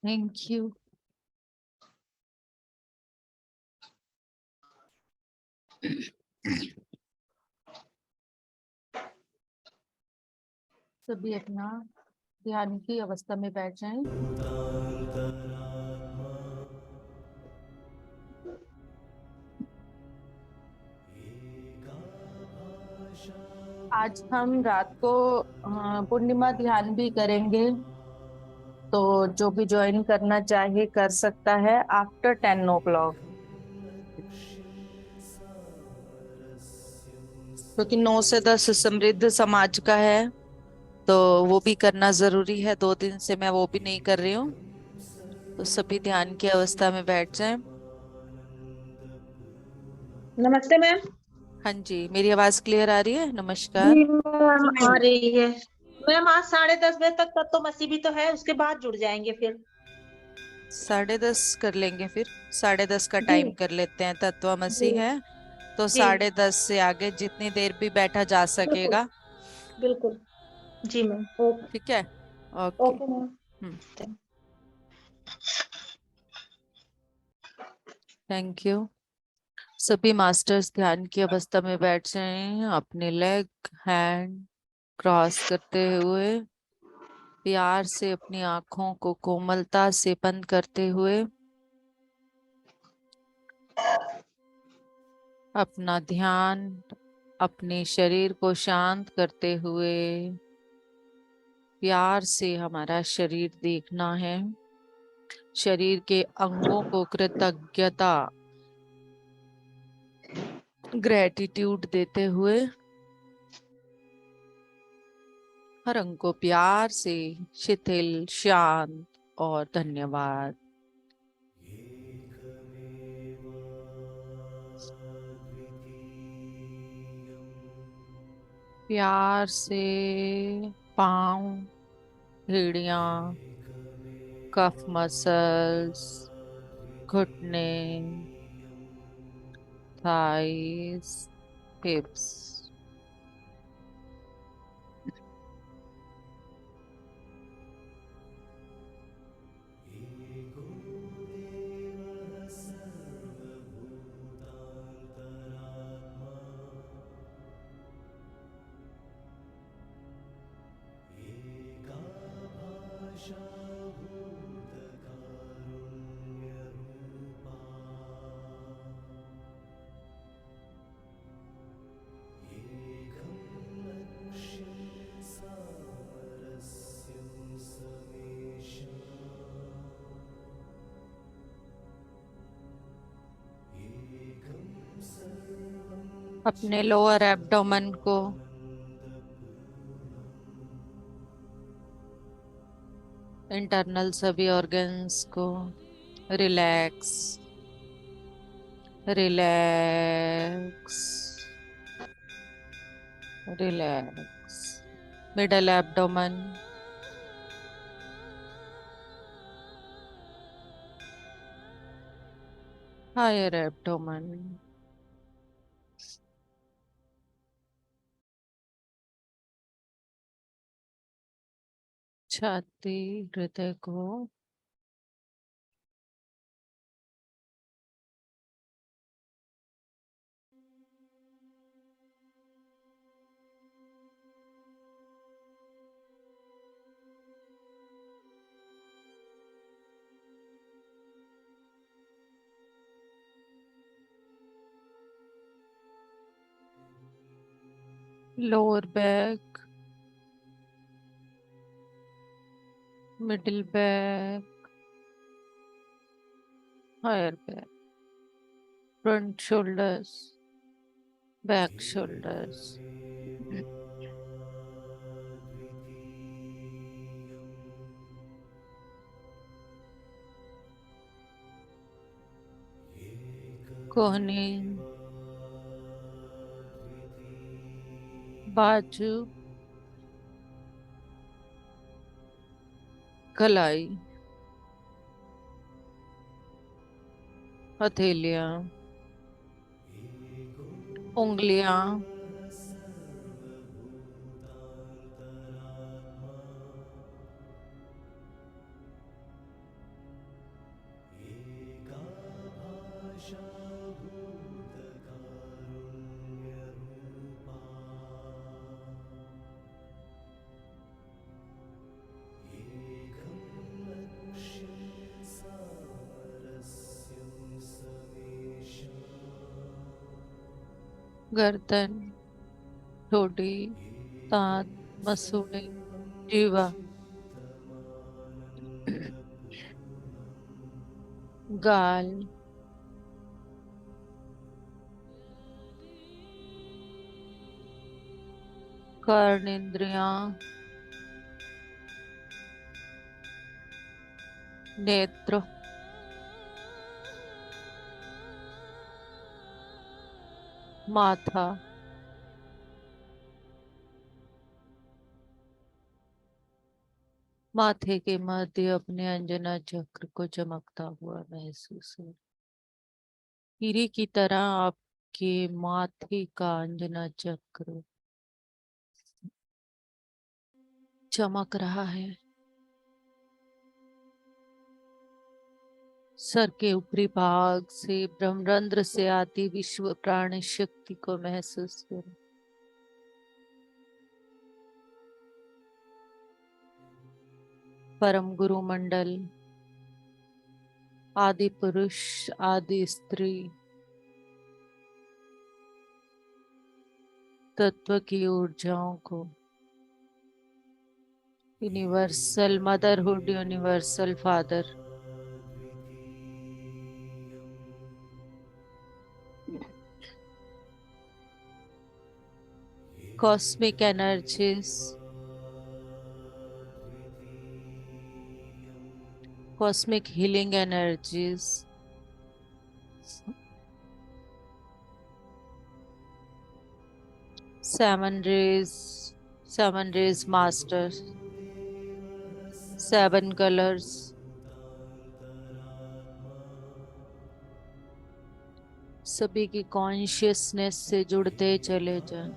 Thank you. सभी अपना ध्यान की अवस्था में बैठ जाएं। आज हम रात को पूर्णिमा ध्यान भी करेंगे, तो जो भी ज्वाइन करना चाहे कर सकता है आफ्टर 10 o'clock, क्योंकि 9 से 10 समृद्ध समाज का है, तो वो भी करना जरूरी है। 2 दिन से मैं वो भी नहीं कर रही हूँ, तो सभी ध्यान की अवस्था में बैठ जाएं। नमस्ते मैम। हाँ जी, मेरी आवाज क्लियर आ रही है? नमस्कार। जी मैम आ रही है। मैम आज 10:30 बजे तक का तो मसीह भी तो है, उसके बाद जुड़ जाएंगे फिर। 10:30 कर लेंगे फिर। 10:30 का जी टाइम कर लेते हैं, जी तत्वमसी है तो जी 10:30 से आगे जितनी देर भी बैठा जा बिल्कुल सकेगा। बिल्कुल। जी मैम। ओके। ठीक है। Okay. Okay ma'am. Thank you. सभी मास्टर्स ध्यान की अवस्था में बैठ जाएं, अपने लेग हैंड क्रॉस करते हुए, प्यार से अपनी आंखों को कोमलता से बंद करते हुए अपना ध्यान अपने शरीर को शांत करते हुए प्यार से हमारा शरीर देखना है। शरीर के अंगों को कृतज्ञता ग्रेटिट्यूड देते हुए हर अंग को प्यार से शिथिल, शांत और धन्यवाद। प्यार से पाँव, एड़ियां, कफ मसल्स, घुटने, थाइस, हिप्स। अपने लोअर एब्डोमेन को, इंटरनल सभी ऑर्गन्स को relax relax relax. Middle abdomen, higher abdomen, छाती, हृदय को lower back, middle back, higher back, front shoulders, back shoulders. कोहनी, बाजू, कलाई, हथेलियां, उंगलियां, गर्दन, ठोड़ी, दांत, मसूड़े, जीवा, गाल, कर्ण इंद्रियां, नेत्र, माथा, माथे के मध्य अपने अंजना चक्र को चमकता हुआ महसूस हो। हीरे की तरह आपके माथे का अंजना चक्र चमक रहा है। सर के ऊपरी भाग से ब्रह्मरंध्र से आती विश्व प्राण शक्ति को महसूस करें। परम गुरु मंडल, आदि पुरुष, आदि स्त्री, तत्व की ऊर्जाओं को, universal motherhood, universal father, cosmic energies, cosmic healing energies, seven rays master, 7 colours, सभी की कॉन्शियसनेस से जुड़ते चले जाएं।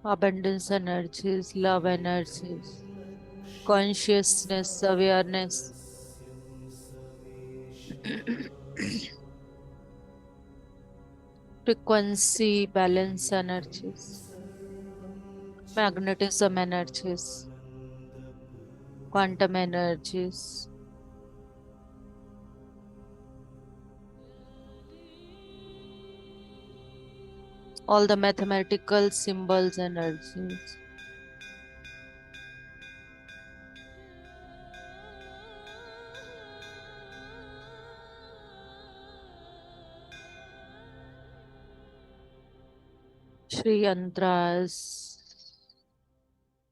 abundance energies, love energies, consciousness, awareness, frequency, balance energies, magnetism energies, quantum energies, all the mathematical symbols energies. Shri Yantra's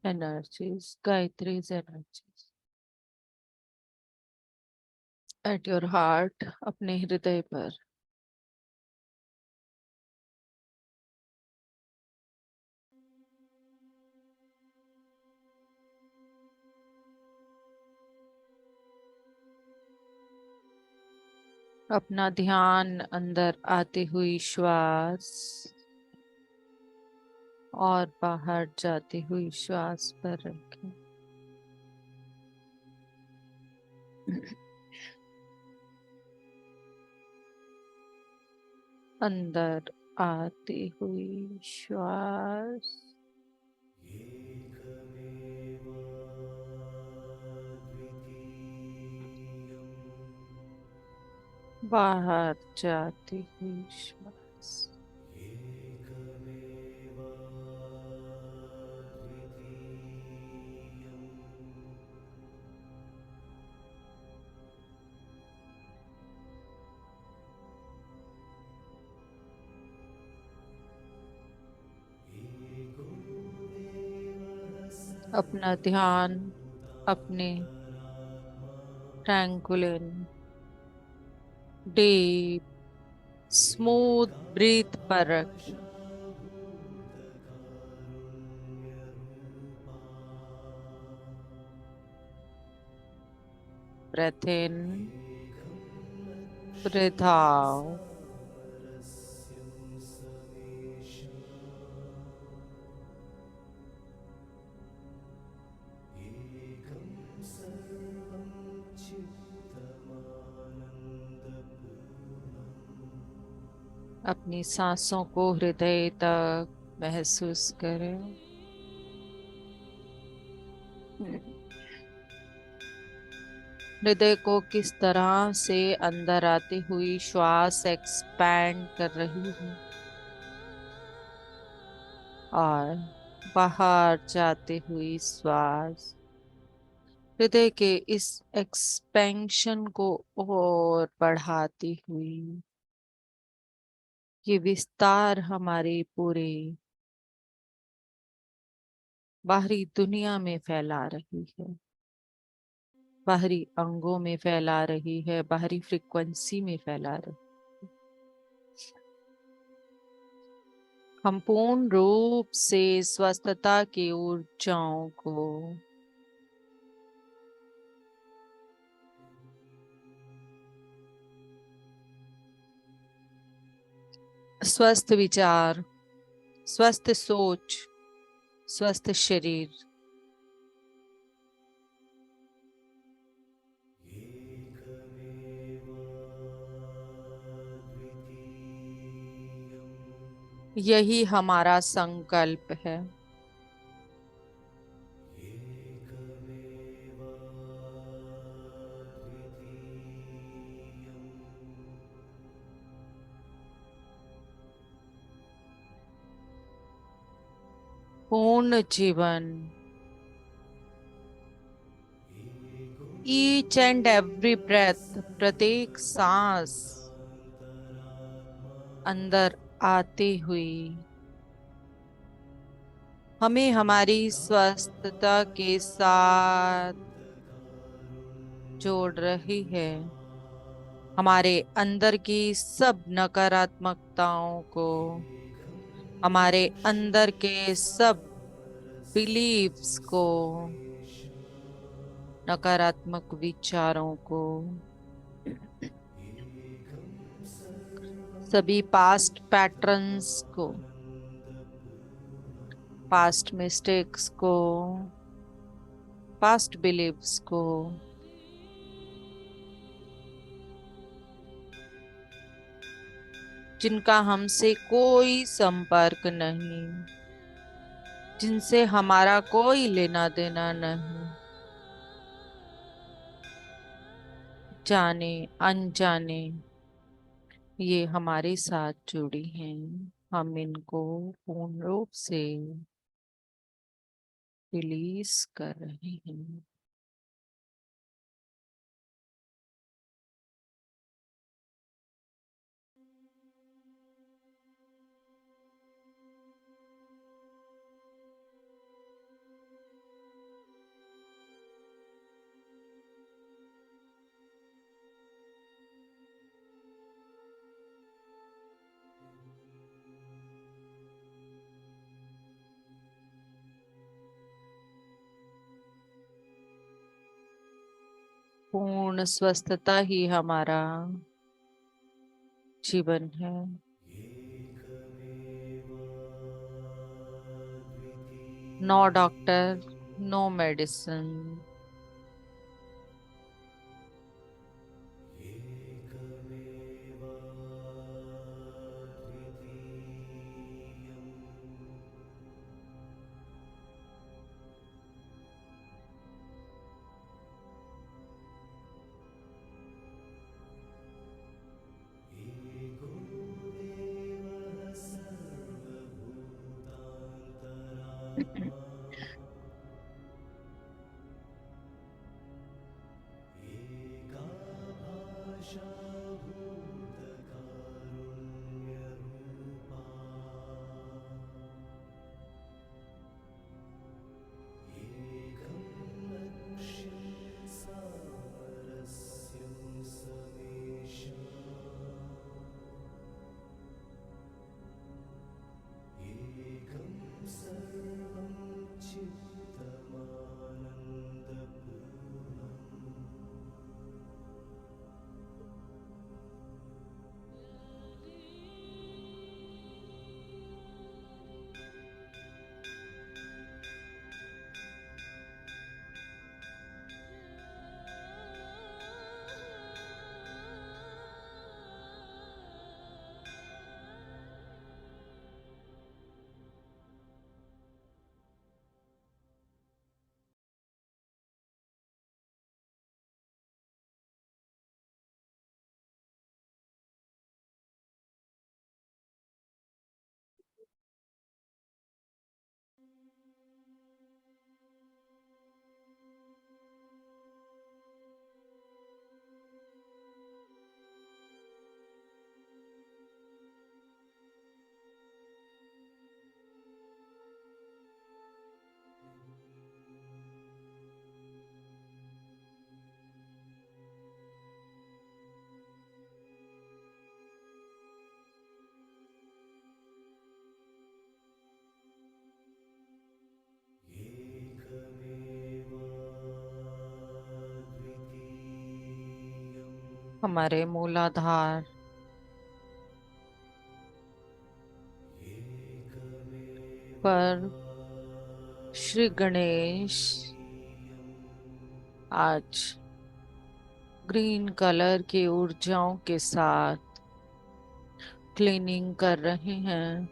energies, Gayatri's energies. At your heart, अपने हृदय पर अपना ध्यान अंदर आती हुई श्वास और बाहर जाती हुई श्वास पर रखें। अंदर आती हुई श्वास, बाहर जाती हुई श्वास। अपना ध्यान अपने ट्रैंकुलिन डीप स्मूथ ब्रीथ पर रखें। Breath in, breath out. अपनी सांसों को हृदय तक महसूस करें। हृदय को किस तरह से अंदर आती हुई श्वास एक्सपैंड कर रही है और बाहर जाती हुई श्वास हृदय के इस एक्सपेंशन को और बढ़ाती हुई ये विस्तार हमारे पूरे बाहरी दुनिया में फैला रही है, बाहरी अंगों में फैला रही है, बाहरी फ्रीक्वेंसी में फैला रही है। हम पूर्ण रूप से स्वस्थता की ऊर्जाओं को स्वस्थ विचार, स्वस्थ सोच, स्वस्थ शरीर यही हमारा संकल्प है। पूर्ण जीवन, ईच एंड एवरी ब्रेथ, प्रत्येक सांस अंदर आती हुई हमें हमारी स्वस्थता के साथ जोड़ रही है, हमारे अंदर की सब नकारात्मकताओं को, हमारे अंदर के सब बिलीव्स को, नकारात्मक विचारों को, सभी पास्ट पैटर्न्स को, पास्ट मिस्टेक्स को, पास्ट बिलीव्स को, जिनका हमसे कोई संपर्क नहीं, जिनसे हमारा कोई लेना देना नहीं, जाने अनजाने ये हमारे साथ जुड़ी हैं, हम इनको पूर्ण रूप से रिलीज कर रहे हैं। पूर्ण स्वस्थता ही हमारा जीवन है। नो डॉक्टर, नो मेडिसिन, सर्वं हमारे मूलाधार पर श्री गणेश आज ग्रीन कलर की ऊर्जाओं के साथ क्लीनिंग कर रहे हैं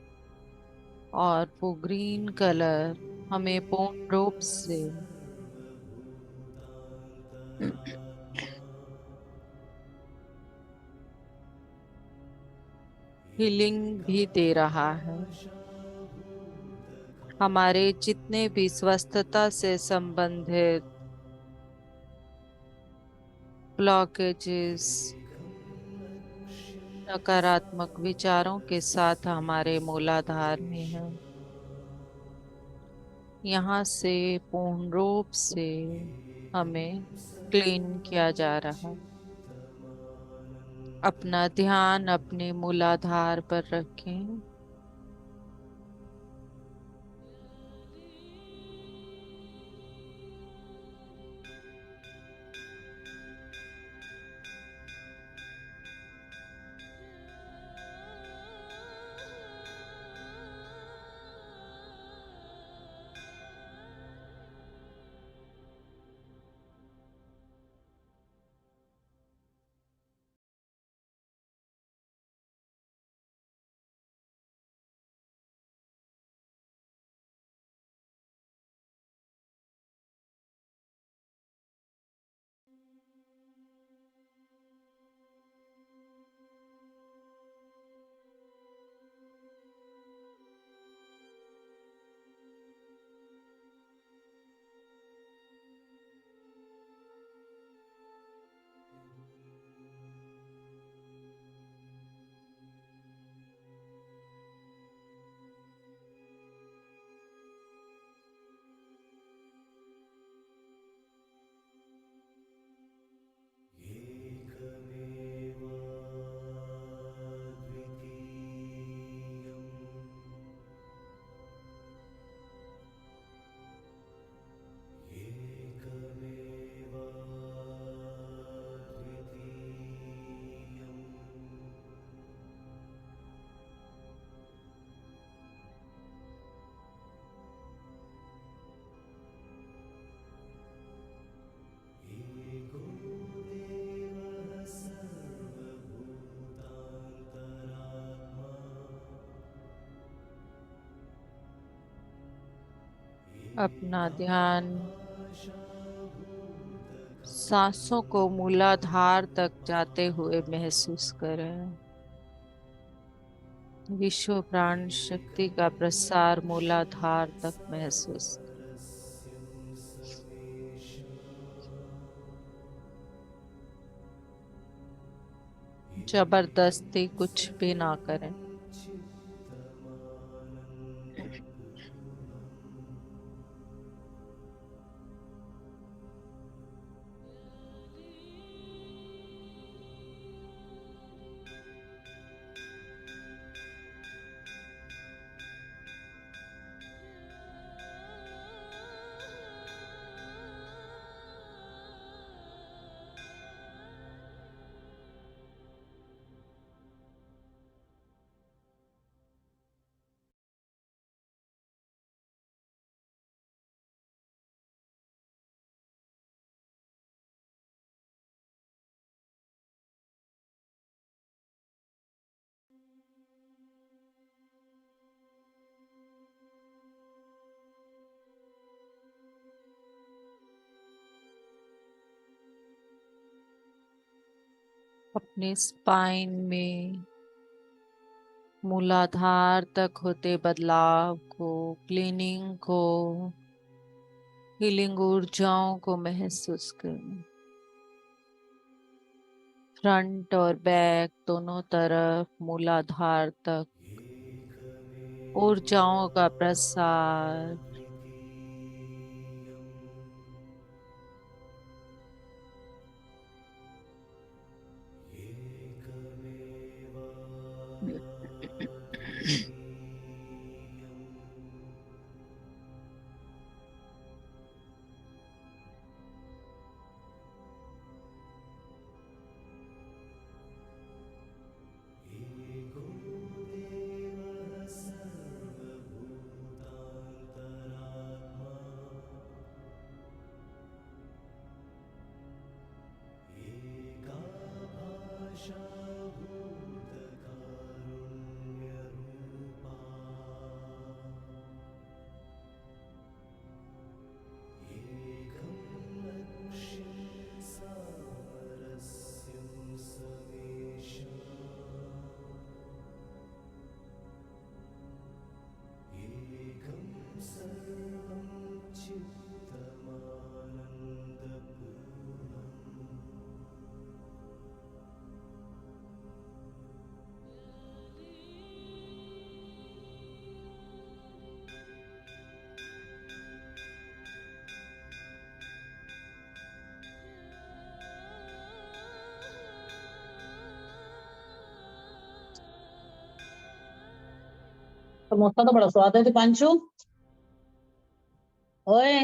और वो ग्रीन कलर हमें पूर्ण रूप से हीलिंग भी दे रहा है। हमारे जितने भी स्वस्थता से संबंधित ब्लॉकेजेस, नकारात्मक विचारों के साथ हमारे मूलाधार में है, यहाँ से पूर्ण रूप से हमें क्लीन किया जा रहा है। अपना ध्यान अपने मूलाधार पर रखें। अपना ध्यान सांसों को मूलाधार तक जाते हुए महसूस करें। विश्व प्राण शक्ति का प्रसार मूलाधार तक महसूस करें। जबरदस्ती कुछ भी ना करें। अपने स्पाइन में मूलाधार तक होते बदलाव को, क्लीनिंग को, हीलिंग ऊर्जाओं को महसूस करें। फ्रंट और बैक दोनों तरफ मूलाधार तक ऊर्जाओं का प्रसार। समोसा तो बड़ा स्वाद है दीपांशु। ओए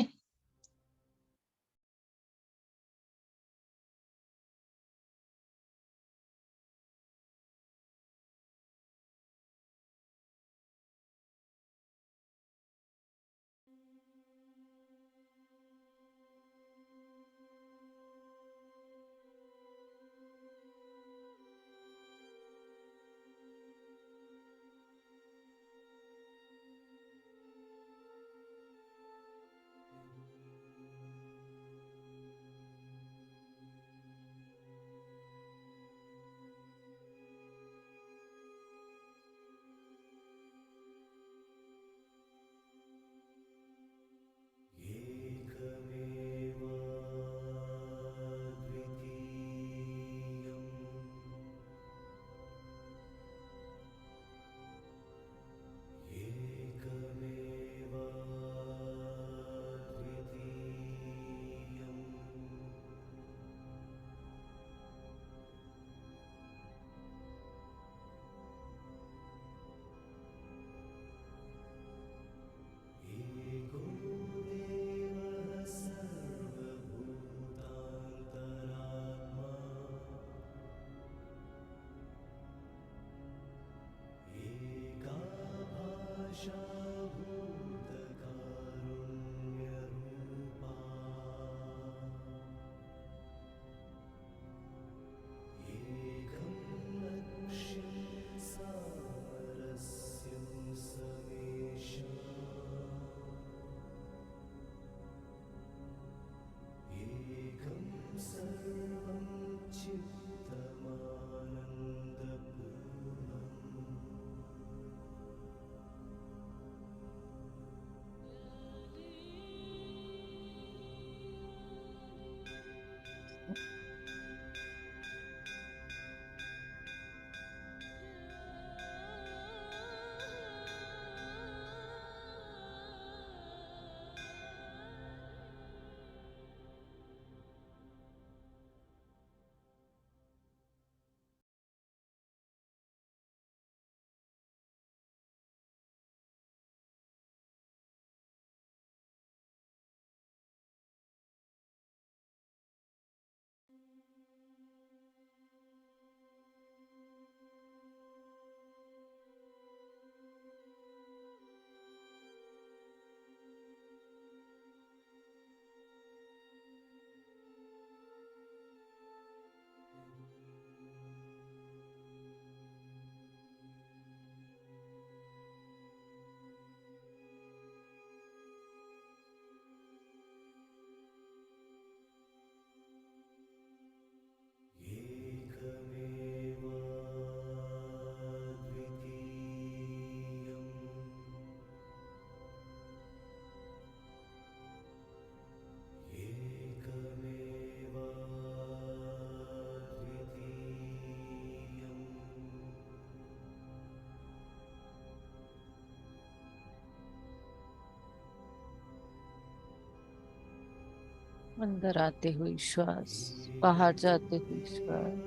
अंदर आते हुए श्वास, बाहर जाते हुए श्वास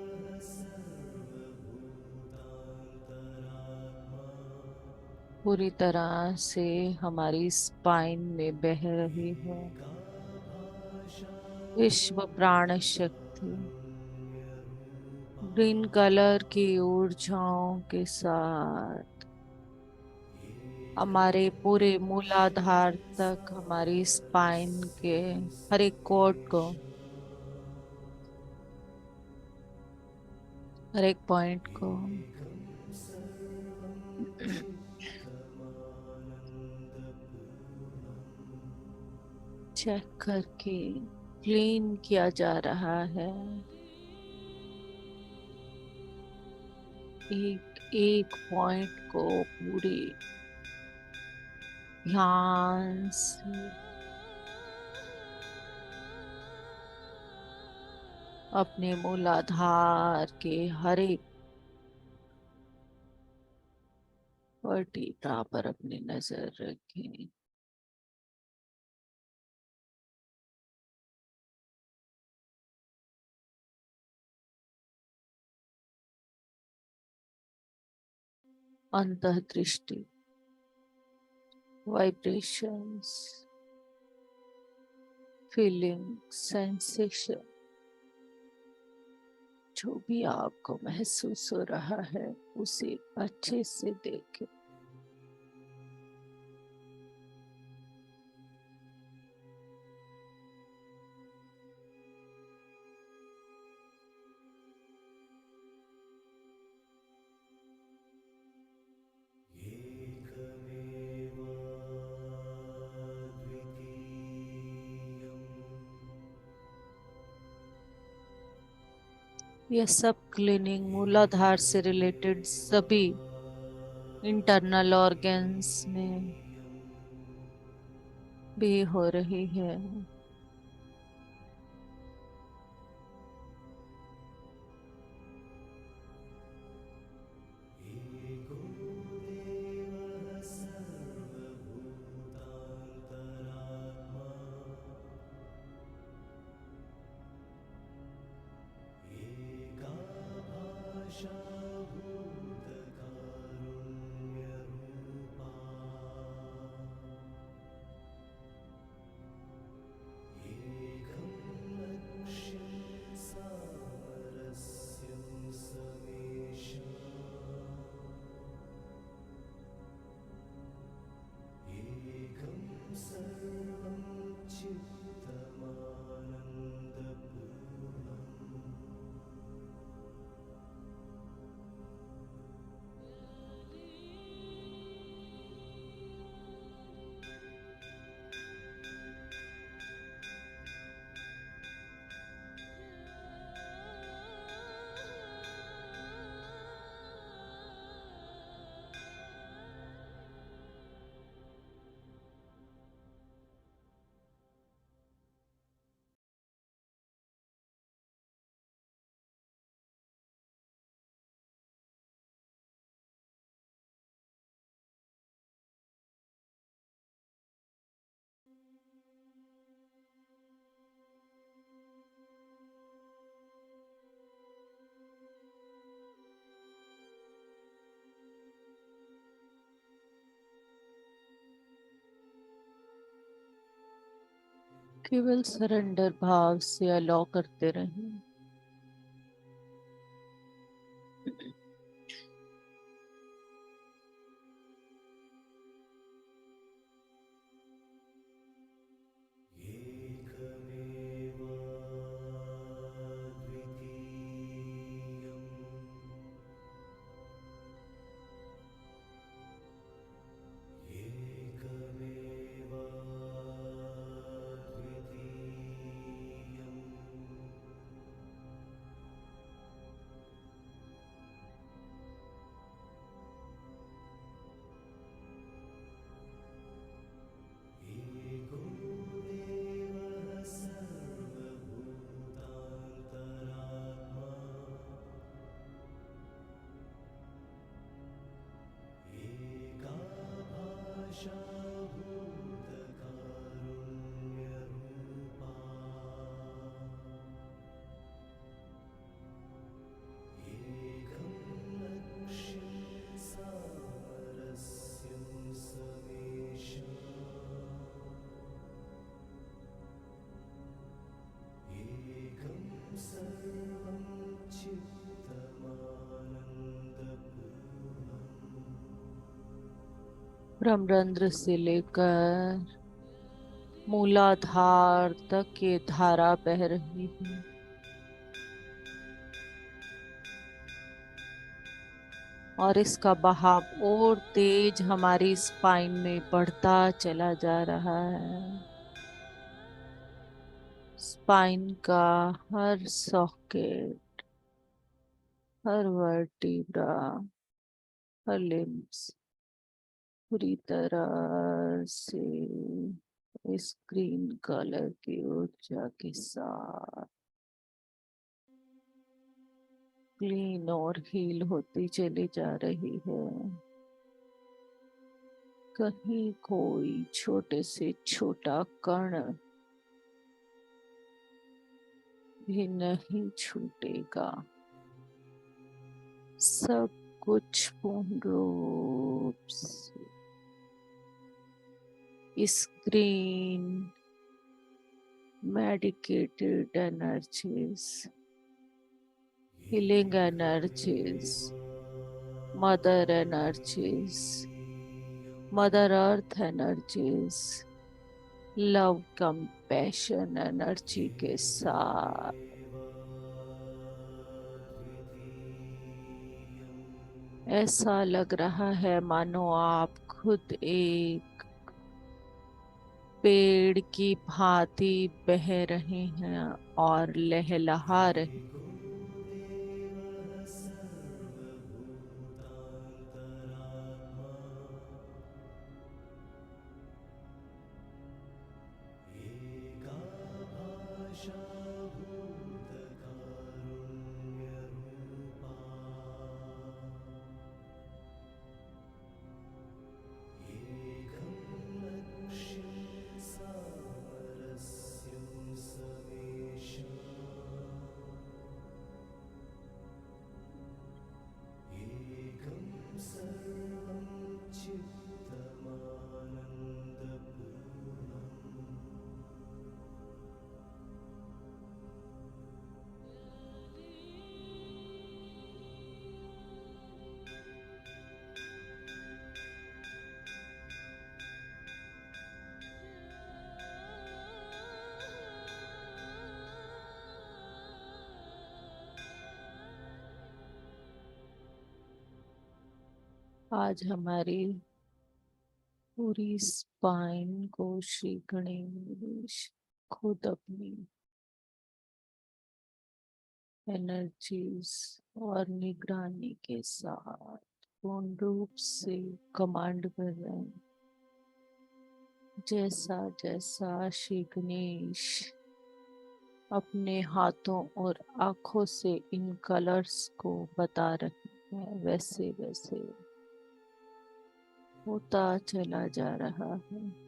पूरी तरह से हमारी स्पाइन में बह रही है। विश्व प्राण शक्ति ग्रीन कलर की ऊर्जाओं के साथ हमारे पूरे मूलाधार तक, हमारी स्पाइन के हर एक कॉर्ड को, हर एक पॉइंट को चेक करके क्लीन किया जा रहा है। एक एक पॉइंट को पूरी ध्यान से अपने मूलाधार के हर एक वर्टिब्रा पर अपनी नजर रखें। अंतः दृष्टि वाइब्रेशंस, फीलिंग, सेंसेशन, जो भी आपको महसूस हो रहा है उसे अच्छे से देखें। यह सब क्लीनिंग मूलाधार से रिलेटेड सभी इंटरनल ऑर्गन्स में भी हो रही है। केवल सरेंडर भाव से अलाउ करते रहें। ब्रह्मरंध्र से लेकर मूलाधार तक ये धारा बह रही है और इसका बहाव और तेज हमारी स्पाइन में बढ़ता चला जा रहा है। स्पाइन का हर सॉकेट, हर वर्टिब्रा, हर लिम्स पूरी तरह से इस ग्रीन कलर की ऊर्जा के साथ क्लीन और हील होती चली जा रही है। कहीं कोई छोटे से छोटा कण भी नहीं छूटेगा। सब कुछ पूर्ण रूप से इस green medicated energies, healing energies, mother energies, mother earth energies, love compassion energy के साथ ऐसा लग रहा है मानो आप खुद एक पेड़ की भांति बह रहे हैं और लहलहा रहे। आज हमारी पूरी स्पाइन को श्री गणेश खुद अपनी एनर्जीज और निगरानी के साथ पूर्ण रूप से कमांड कर रहे हैं। जैसा जैसा श्री गणेश अपने हाथों और आंखों से इन कलर्स को बता रहे हैं, वैसे वैसे होता चला जा रहा है।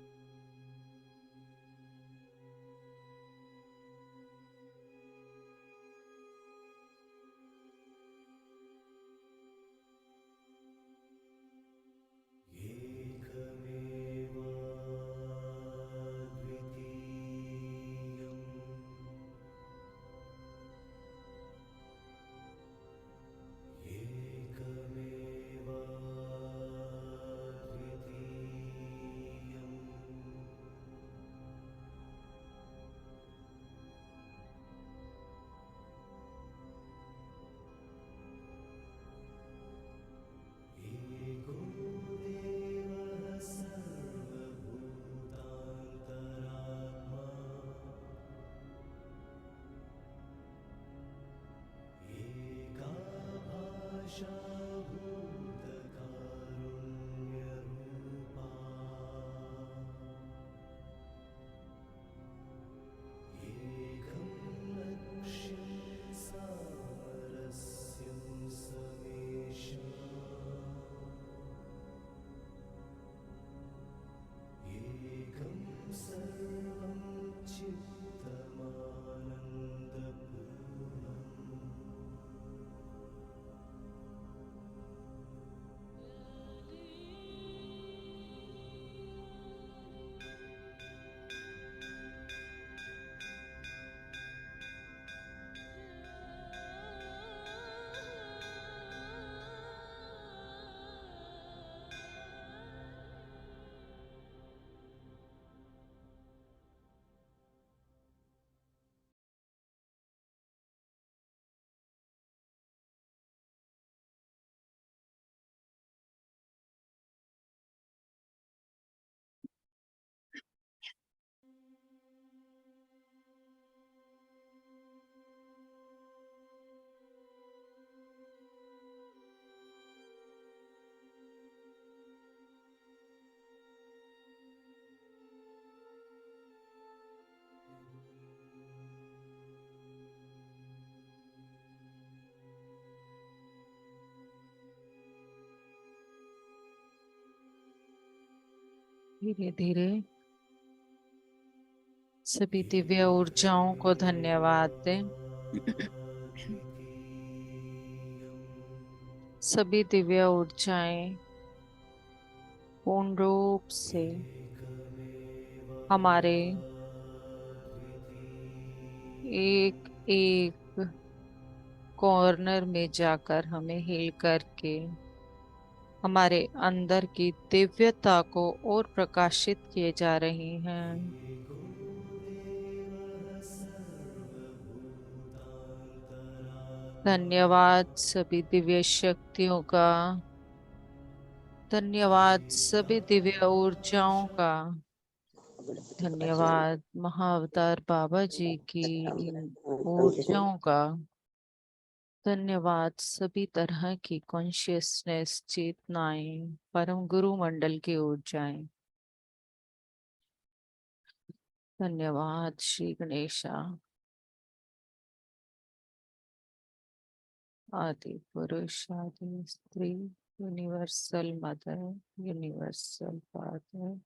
धीरे धीरे सभी दिव्य ऊर्जाओं को धन्यवाद दें। सभी दिव्य ऊर्जाएं पूर्ण रूप से हमारे एक एक कॉर्नर में जाकर हमें हील करके हमारे अंदर की दिव्यता को और प्रकाशित किए जा रही हैं। धन्यवाद सभी दिव्य शक्तियों का, धन्यवाद सभी दिव्य ऊर्जाओं का, धन्यवाद महाअवतार बाबा जी की इन ऊर्जाओं का, धन्यवाद सभी तरह की कॉन्शियसनेस चेतनाएं, परम गुरु मंडल की ऊर्जाएं। धन्यवाद श्री गणेशा, आदि पुरुष आदि स्त्री, universal mother, universal father.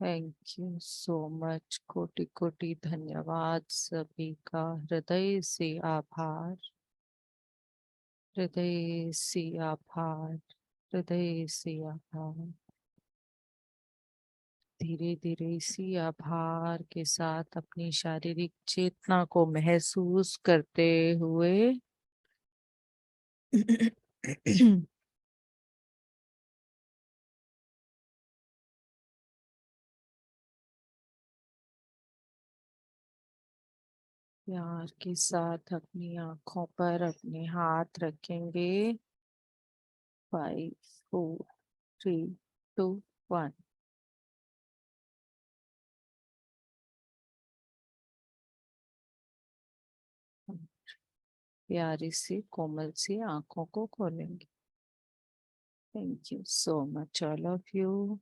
Thank you so much, कोटि कोटि धन्यवाद सभी का, हृदय से आभार, हृदय से आभार, हृदय से आभार। धीरे धीरे इसी आभार के साथ अपनी शारीरिक चेतना को महसूस करते हुए प्यार के साथ अपनी आंखों पर अपने हाथ रखेंगे। 5 4 3 2 1। प्यारी सी कोमल सी आंखों को खोलेंगे। Thank you so much all of you,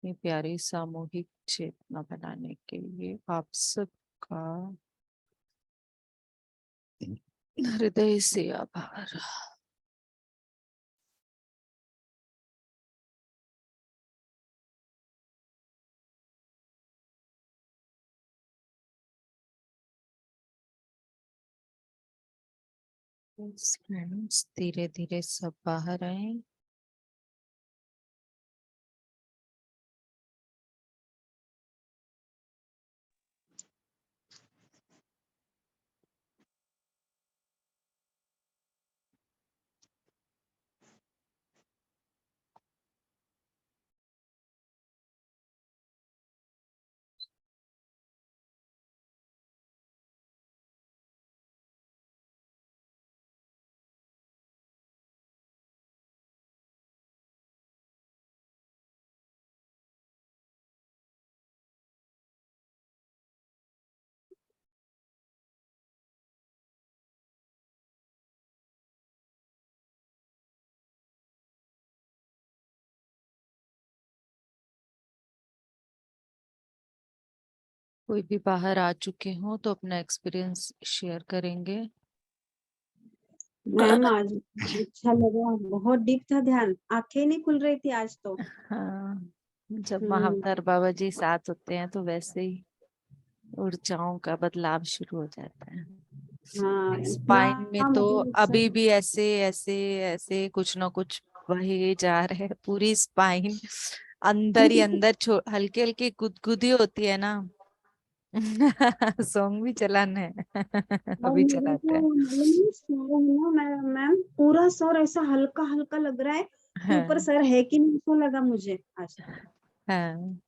ये प्यारी सामूहिक चेतना बनाने के लिए आप सबका हृदय से आभार। फ्रेंड्स धीरे धीरे सब बाहर आए। कोई भी बाहर आ चुके हो तो अपना एक्सपीरियंस शेयर करेंगे। मैम आज अच्छा लगा, बहुत डीप था ध्यान, आंखें नहीं खुल रही थी आज तो। हाँ, जब हम्म, महाअवतार बाबा जी साथ होते हैं तो वैसे ही ऊर्जाओं का बदलाव शुरू हो जाता है। हाँ इतना स्पाइन में तो मतलब अच्छा। अभी भी ऐसे ऐसे ऐसे कुछ ना कुछ वही जा रहे हैं, पूरी स्पाइन अंदर ही अंदर हल्की हल्की गुदगुदी होती है ना। सॉन्ग भी चलाना है। और अभी मेरा चलाते तो हैं। मालूम सर है ना, मैम पूरा सर ऐसा हल्का हल्का लग रहा है कि ऊपर हाँ सर है कि नहीं, ऐसा लगा मुझे आज। हाँ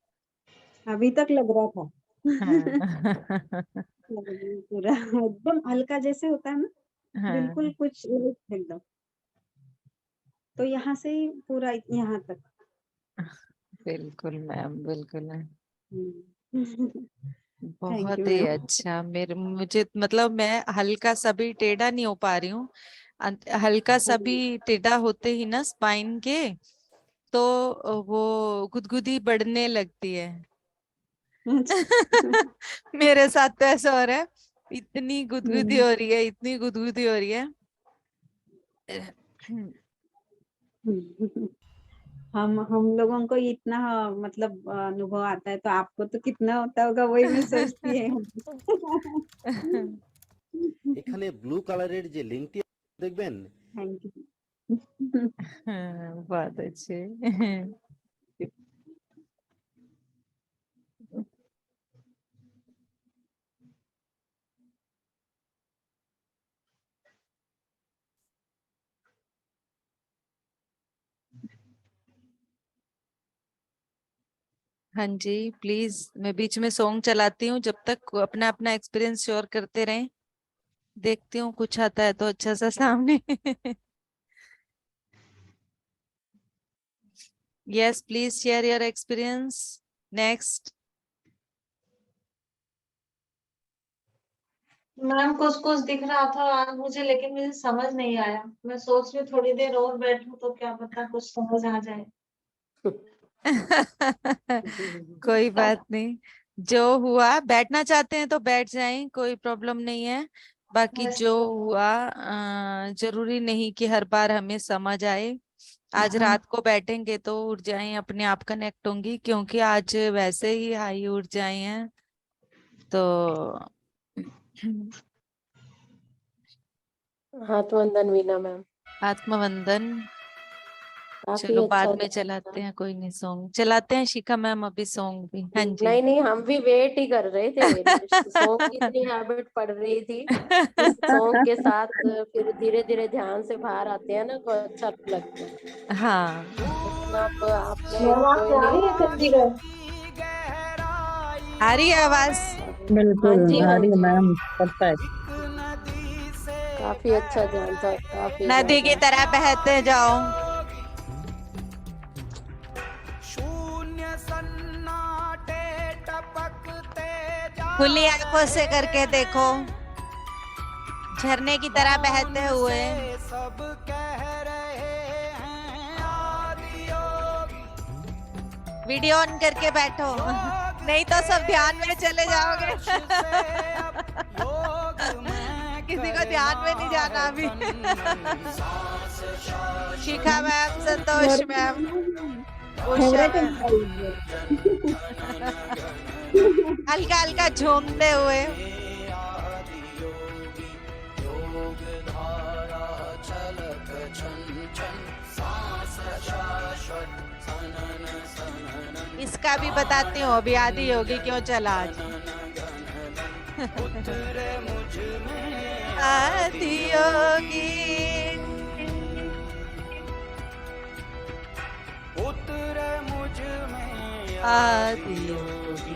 अभी तक लग रहा था। हाँ। पूरा एकदम हल्का जैसे होता है ना, बिल्कुल हाँ कुछ एकदम। तो यहाँ से ही पूरा यहाँ तक। बिल्कुल मैम, बिल्कुल। थैंक यू बहुत ही मैम। अच्छा। मेरे मुझे मतलब मैं हल्का सा भी टेढ़ा नहीं हो पा रही हूँ। हल्का सा भी टेढ़ा होते ही ना स्पाइन के, तो वो गुदगुदी बढ़ने लगती है। मेरे साथ तो ऐसा हो रहा है, इतनी गुदगुदी हो रही है, इतनी गुदगुदी हो रही है। हम लोगों को इतना मतलब अनुभव आता है, तो आपको तो कितना होता होगा वही मैं सोचती है। এখানে ব্লু কালারের যে লিংকটি দেখবেন। Thank you. हाँ, बहुत अच्छे। हाँ जी प्लीज, मैं बीच में सॉन्ग चलाती हूँ, जब तक अपना अपना एक्सपीरियंस शेयर करते रहें। देखती हूँ कुछ आता है तो अच्छा सा सामने। Yes please share your experience. Next. Ma'am कुछ कुछ दिख रहा था आज मुझे, लेकिन मुझे समझ नहीं आया। मैं सोच रही थोड़ी देर और बैठूं तो क्या पता कुछ समझ आ जाए। कोई बात नहीं, जो हुआ, बैठना चाहते हैं तो बैठ जाएं, कोई प्रॉब्लम नहीं है। बाकी बस। जो हुआ जरूरी नहीं कि हर बार हमें समझ आए। आज हाँ। रात को बैठेंगे तो ऊर्जाएं अपने आप कनेक्ट होंगी, क्योंकि आज वैसे ही हाई ऊर्जाएं हैं तो। आत्मवंदन वीना मैम। आत्मवंदन। काफी चलो अच्छा बाद में था। चलाते हैं, कोई नहीं, सॉन्ग चलाते हैं शिखा मैम अभी, सॉन्ग भी। हाँ जी। नहीं नहीं, हम भी वेट ही कर रहे थे। सॉन्ग की इतनी हैबिट पड़ रही थी कि सॉन्ग के साथ फिर धीरे धीरे ध्यान से बाहर आते हैं ना, तो अच्छा लगता है। हाँ लेकिन अब आपने मैम कोई आपको आ नहीं। रही है चंडीगढ़? आ रही है आवाज? हाँ बिल्कुल जी, आ हाँ रही है जी। Ma'am, perfect. काफी अच्छा ध्यान था, काफी नदी की ज्यादा। तरह बहते जाओ। खुली आंखों से करके देखो, झरने की तरह बहते हुए। वीडियो ऑन करके बैठो, नहीं तो सब ध्यान में चले जाओगे। किसी को ध्यान में नहीं जाना अभी। शिखा मैम, संतोष मैम, उषा फेवरेट मैम, हल्का हल्का झूमते हुए। इसका भी बताती हूँ अभी, आदि योगी क्यों चला आज। आदि योगी आदि योगी।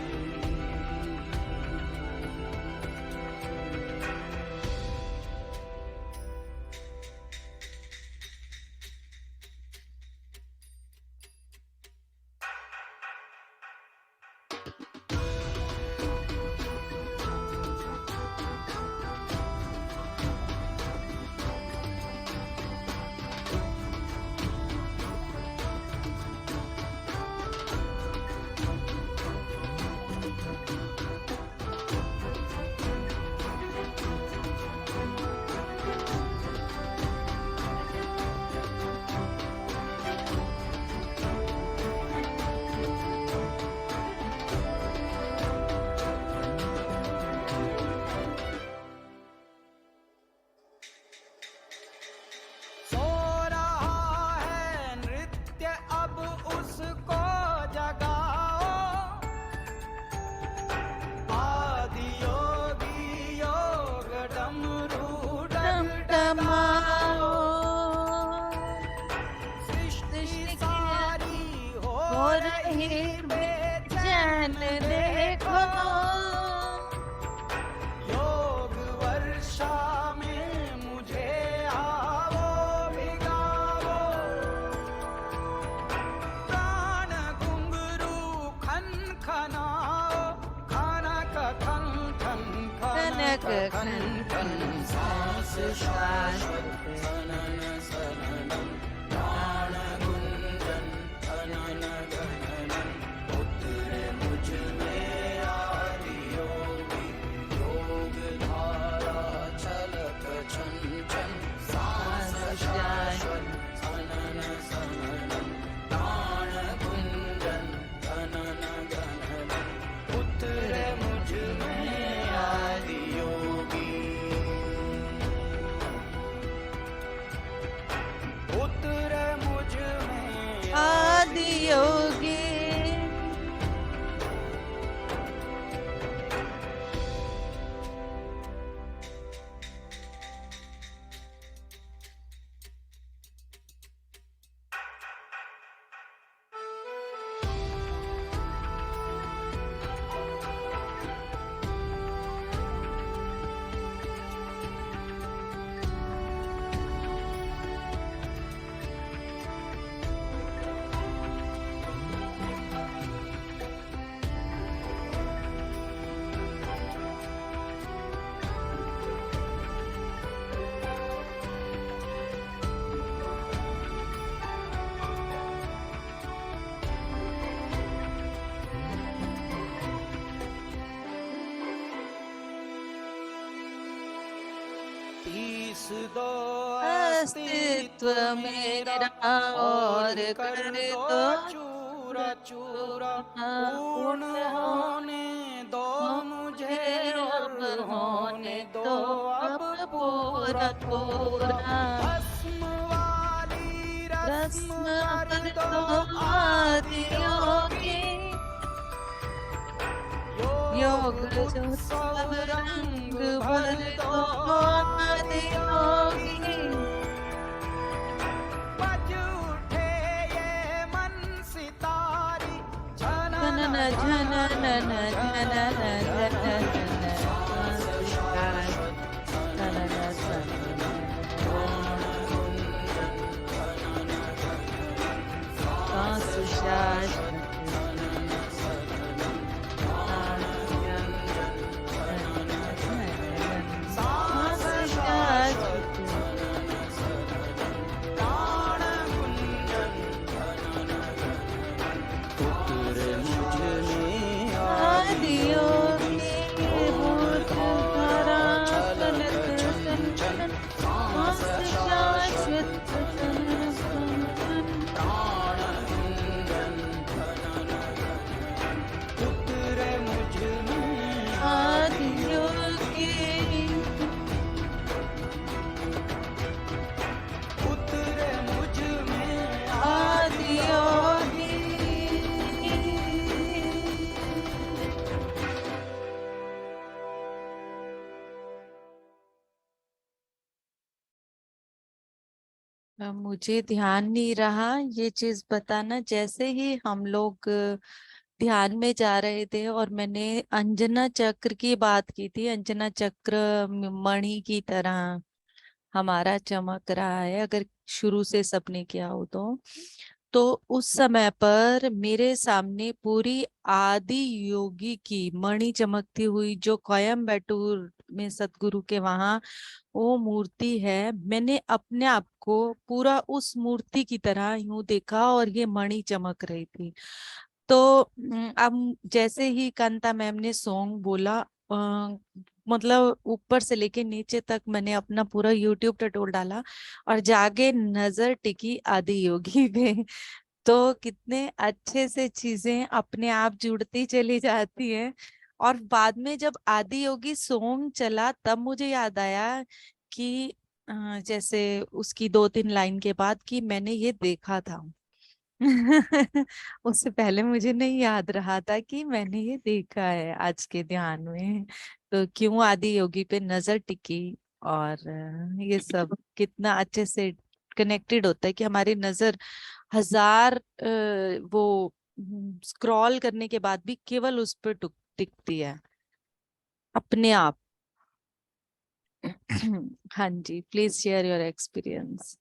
बेचैन देखो, योग वर्षा में मुझे आओ भिगाओ, प्राण घुंघरू खन खनाओ, खनक खन खन खनक खन खन, सांस शाश्वत सनन सननम, प्राण गुंजन खनन गहनम, उतरे मुझ में आदि योगी, योग धारा छलक छन छन, सांस शाश्वत सनन सननम, प्राण गुंजन खनन गहनम, उतरे मुझ में आदि योगी। दो अस्तित्व मेरा और कर दो चूरा चूरा पूर्ण पूर्ण होने दो मुझे अब होने दो अब पूरा पूरा भस्म वाली रस्म कर दो आदियों की योग जो सब रंग भर दो आदियों की बज उठे ये मन सितारी झनन झनन झनन उतरे मुझ में उतरे मुझ में मुझे ध्यान नहीं रहा ये चीज बताना। जैसे ही हम लोग ध्यान में जा रहे थे और मैंने अंजना चक्र की बात की थी, अंजना चक्र मणि की तरह हमारा चमक रहा है अगर शुरू से सबने किया हो तो उस समय पर मेरे सामने पूरी आदि योगी की मणि चमकती हुई, जो कोयम्बटूर में सतगुरु के वहां वो मूर्ति है। मैंने अपने आप को पूरा उस मूर्ति की तरह यूं देखा और ये मणि चमक रही थी। तो अब जैसे ही कांता मैम ने सॉन्ग बोला, मतलब ऊपर से लेके नीचे तक मैंने अपना पूरा यूट्यूब टटोल डाला और जाके नजर टिकी आदि योगी पे। तो कितने अच्छे से चीजें अपने आप जुड़ती चली जाती हैं। और बाद में जब आदि योगी सॉन्ग चला तब मुझे याद आया कि जैसे उसकी 2-3 लाइन के बाद कि मैंने ये देखा था। उससे पहले मुझे नहीं याद रहा था कि मैंने ये देखा है आज के ध्यान में। तो क्यों आदि योगी पे नजर टिकी और ये सब कितना अच्छे से कनेक्टेड होता है कि हमारी नजर हजार वो स्क्रॉल करने के बाद भी केवल उस पर टिकती है अपने आप। हाँ जी, प्लीज शेयर योर एक्सपीरियंस।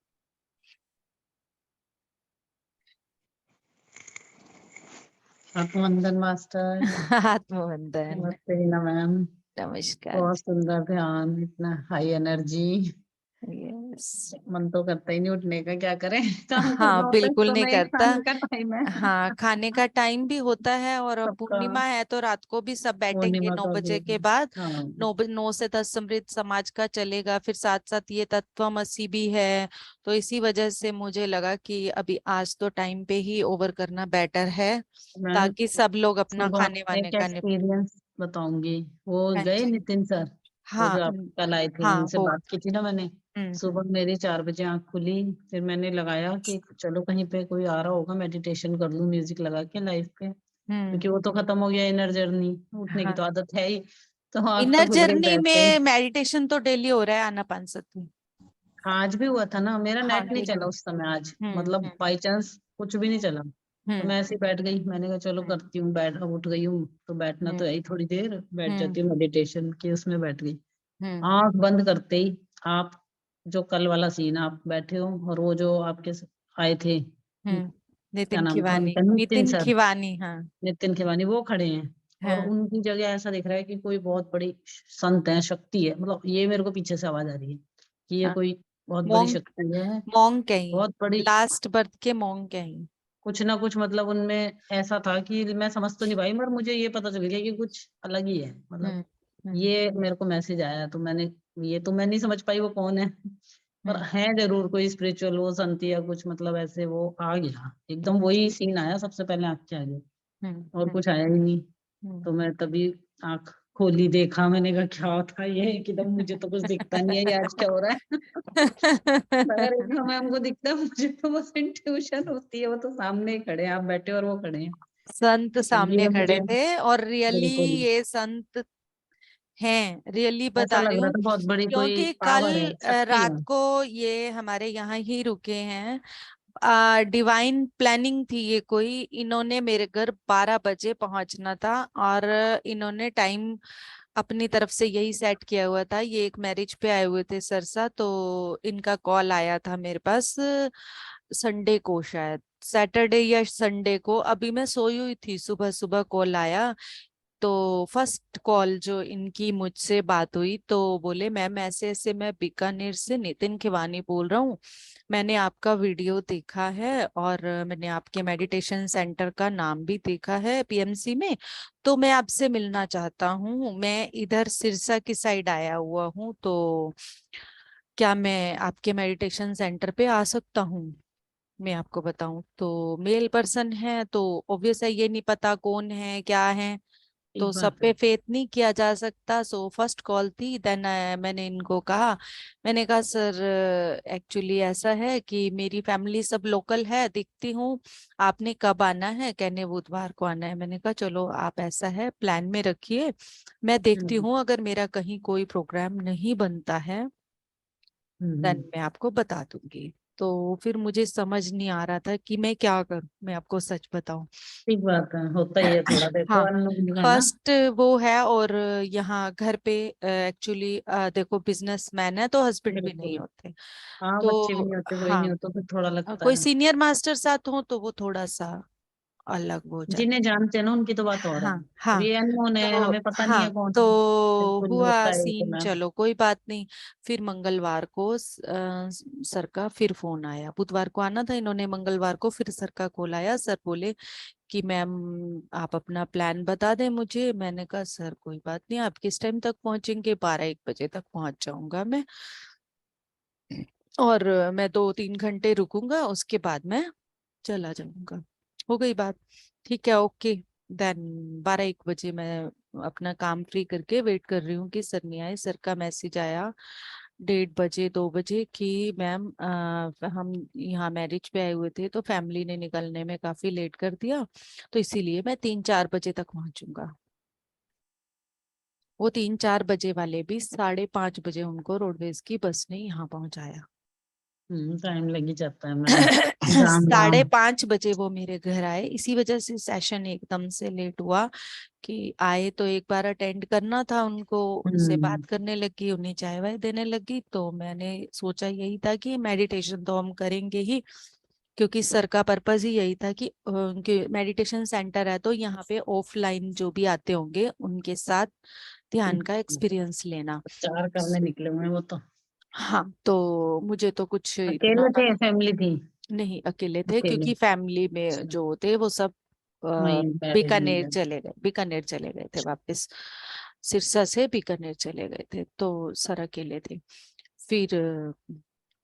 आत्मवंदन मास्टर। आत्मवंदन। नमस्ते रीना मैम। नमस्कार। बहुत सुंदर ध्यान, इतना हाई एनर्जी। यस। मन तो करता ही नहीं उठने का, क्या करें, काम करना हाँ, होता है। बिल्कुल नहीं समय करता। खाने का टाइम है। हाँ, खाने का टाइम भी होता है और अब सबका पूर्णिमा है तो रात को भी सब बैठेंगे पूर्णिमा 9 का बजे भी। के बाद। हाँ 9 से 10 समृद्ध समाज का चलेगा, फिर साथ साथ ये तत्वमसी भी है। तो इसी वजह से मुझे लगा कि अभी आज तो टाइम पे ही ओवर करना बेटर है मैं ताकि सब लोग अपना सुबह खाने वाने एक का एक्सपीरियंस बताऊंगी। वो हाँ गए जी। नितिन सर, वो हाँ। जो आप कल आए थे, हाँ, उनसे हो। बात की थी ना मैंने। सुबह मेरी 4 बजे आंख खुली, फिर मैंने लगाया कि चलो कहीं पे कोई आ रहा होगा, मेडिटेशन कर लूं म्यूजिक लगा के लाइव पे, क्योंकि वो तो खत्म हो गया इनर जर्नी। उठने की हाँ, तो आदत है ही, तो आंख तो इनर खुल गई जर्नी बैठ गई। में मेडिटेशन तो डेली हो रहा है आनापानसती। आज भी हुआ था ना, मेरा हाँ, नेट नहीं चला उस समय आज, मतलब हम्म। बाई चांस कुछ भी नहीं चला। तो मैं ऐसे ही बैठ गई, मैंने कहा चलो हम्म। करती हूँ, बैठ अब उठ गई हूँ तो बैठना तो हम्म। है ही, थोड़ी देर बैठ हम्म। जाती हूँ मेडिटेशन की, उसमें बैठ गई। हम्म। आंख बंद करते ही आप जो कल वाला सीन, आप बैठे हो और वो जो आपके आए थे, क्या नितिन नाम था खिवानी, उनका, नितिन नितिन सर, खिवानी। हाँ। नितिन खिवानी, वो खड़े हैं। और हाँ। उनकी जगह ऐसा दिख रहा है कि कोई बहुत बड़ी संत है, शक्ति है, मतलब ये मेरे को पीछे से आवाज आ रही है कि ये हाँ, कोई बहुत बड़ी मॉन्क। शक्ति है, मॉन्क कहीं बहुत बड़ी। लास्ट बर्थ के मॉन्क कहीं। कुछ ना कुछ मतलब उनमें ऐसा था कि मैं समझ तो नहीं पाई, मगर मुझे ये पता चल गया कि कुछ अलग ही है, मतलब हम्म। ये मेरे को मैसेज आया, तो मैंने, ये तो मैं नहीं समझ पाई वो कौन है, पर है जरूर कोई स्पिरिचुअल वो संत या कुछ, मतलब ऐसे वो आ गया एकदम, वही सीन आया सबसे पहले आँख के आगे, और कुछ आया ही नहीं। तो मैं तभी आँख खोली, देखा, मैंने कहा क्या होता है ये, एकदम मुझे तो कुछ दिखता नहीं है, ये आज क्या हो रहा है। अगर एक समय हमको दिखता है, मुझे तो बस इंट्यूशन होती है, वो तो सामने ही खड़े हैं, आप बैठे और वो खड़े हैं। संत सामने ये खड़े मुझे थे, और रियली बिल्कुल ये संत हैं, रियली ऐसा बता लग रही रहा हूँ। था बहुत बड़ी कोई क्योंकि कल पावर है, शक्ति है। रात को ये हमारे यहाँ ही रुके हैं। डिवाइन प्लानिंग थी ये कोई, इन्होंने मेरे घर 12 बजे पहुंचना था, और इन्होंने टाइम अपनी तरफ से यही सेट किया हुआ था। ये एक मैरिज पे आए हुए थे सरसा, तो इनका कॉल आया था मेरे पास संडे को, शायद सैटरडे या संडे को। अभी मैं सोई हुई थी, सुबह सुबह कॉल आया। तो फर्स्ट कॉल जो इनकी मुझसे बात हुई, तो बोले मैम ऐसे ऐसे, मैं बीकानेर से नितिन खिवानी बोल रहा हूँ, मैंने आपका वीडियो देखा है, और मैंने आपके मेडिटेशन सेंटर का नाम भी देखा है पीएमसी में, तो मैं आपसे मिलना चाहता हूँ। मैं इधर सिरसा की साइड आया हुआ हूँ, तो क्या मैं आपके मेडिटेशन सेंटर पे आ सकता हूँ? मैं आपको बताऊं तो मेल पर्सन है, तो ऑब्वियस है, ये नहीं पता कौन है क्या है, तो ठीक सब बात पे है। फेथ नहीं किया जा सकता। सो फर्स्ट कॉल थी, देन मैंने इनको कहा, मैंने कहा सर एक्चुअली ऐसा है कि मेरी फैमिली सब लोकल है, दिखती हूँ, आपने कब आना है? कहने बुधवार को आना है। मैंने कहा चलो आप ऐसा है प्लान में रखिए, मैं देखती हम्म, हूँ, अगर मेरा कहीं कोई प्रोग्राम नहीं बनता है देन हम्म, मैं आपको बता दूंगी। तो फिर मुझे समझ नहीं आ रहा था कि मैं क्या करूं, मैं आपको सच बताऊं। ठीक बात है, होता ही है थोड़ा, देखो हाँ, अननोन का ना। फर्स्ट वो है, और यहाँ घर पे एक्चुअली देखो बिजनेसमैन है, तो हस्बैंड भी नहीं बिल्कुल। होते। हाँ, बच्चे भी तो नहीं होते, कोई नहीं हाँ, होता, तो थोड़ा लगता कोई है। सीनियर मास्टर साथ हो तो वो थोड़ा सा अलग हो जाता। जिन्हें जानते हैं ना उनकी तो बात और है। हाँ अब हाँ, ये अननोन है, तो हमें पता नहीं है हाँ, कौन तो है। बिल्कुल हुआ होता है ये तो सीन, मैम। चलो कोई बात नहीं। फिर मंगलवार को सर का फिर फोन आया, बुधवार को आना था इन्होंने, मंगलवार को फिर सर का कॉल आया। सर बोले कि मैम आप अपना प्लान बता दें मुझे। मैंने कहा सर कोई बात नहीं, आप किस टाइम तक पहुंचेंगे? 12-1 बजे तक पहुंच जाऊंगा मैं, और मैं 2-3 घंटे रुकूंगा, उसके बाद मैं चला जाऊंगा। हो गई बात, ठीक है ओके। देन 12-1 बजे मैं अपना काम फ्री करके वेट कर रही हूँ कि सर नहीं आए। सर का मैसेज आया 1:30-2 बजे कि मैम हम यहाँ मैरिज पे आए हुए थे, तो फैमिली ने निकलने में काफी लेट कर दिया, तो इसीलिए मैं 3-4 बजे तक पहुंचूंगा। वो 3-4 बजे वाले भी 5:30 बजे उनको रोडवेज की बस ने यहाँ पहुंचाया। टाइम लग ही जाता है मैम। जाम साढ़े वाम। पांच बजे वो मेरे घर आए, इसी वजह से सेशन एकदम से लेट हुआ कि आए तो एक बार अटेंड करना था उनको, उनसे हम्म, बात करने लगी, उन्हें चाय वाय देने लगी। तो मैंने सोचा यही था कि मेडिटेशन तो हम करेंगे ही, क्योंकि सर का पर्पस ही यही था कि उनके मेडिटेशन सेंटर है, तो यहाँ पे ऑफलाइन जो भी आते होंगे उनके साथ ध्यान का एक्सपीरियंस लेना। प्रचार करने निकले हुए हैं वो तो। हाँ, तो मुझे तो कुछ इतना अकेले थे, फैमिली थी? नहीं, अकेले थे, अकेले। क्योंकि फैमिली में अच्छा, जो थे वो सब वही मैरिज में बीकानेर गए। चले गए, बीकानेर चले गए थे वापस, सिरसा से बीकानेर चले गए थे, तो सर अकेले थे। फिर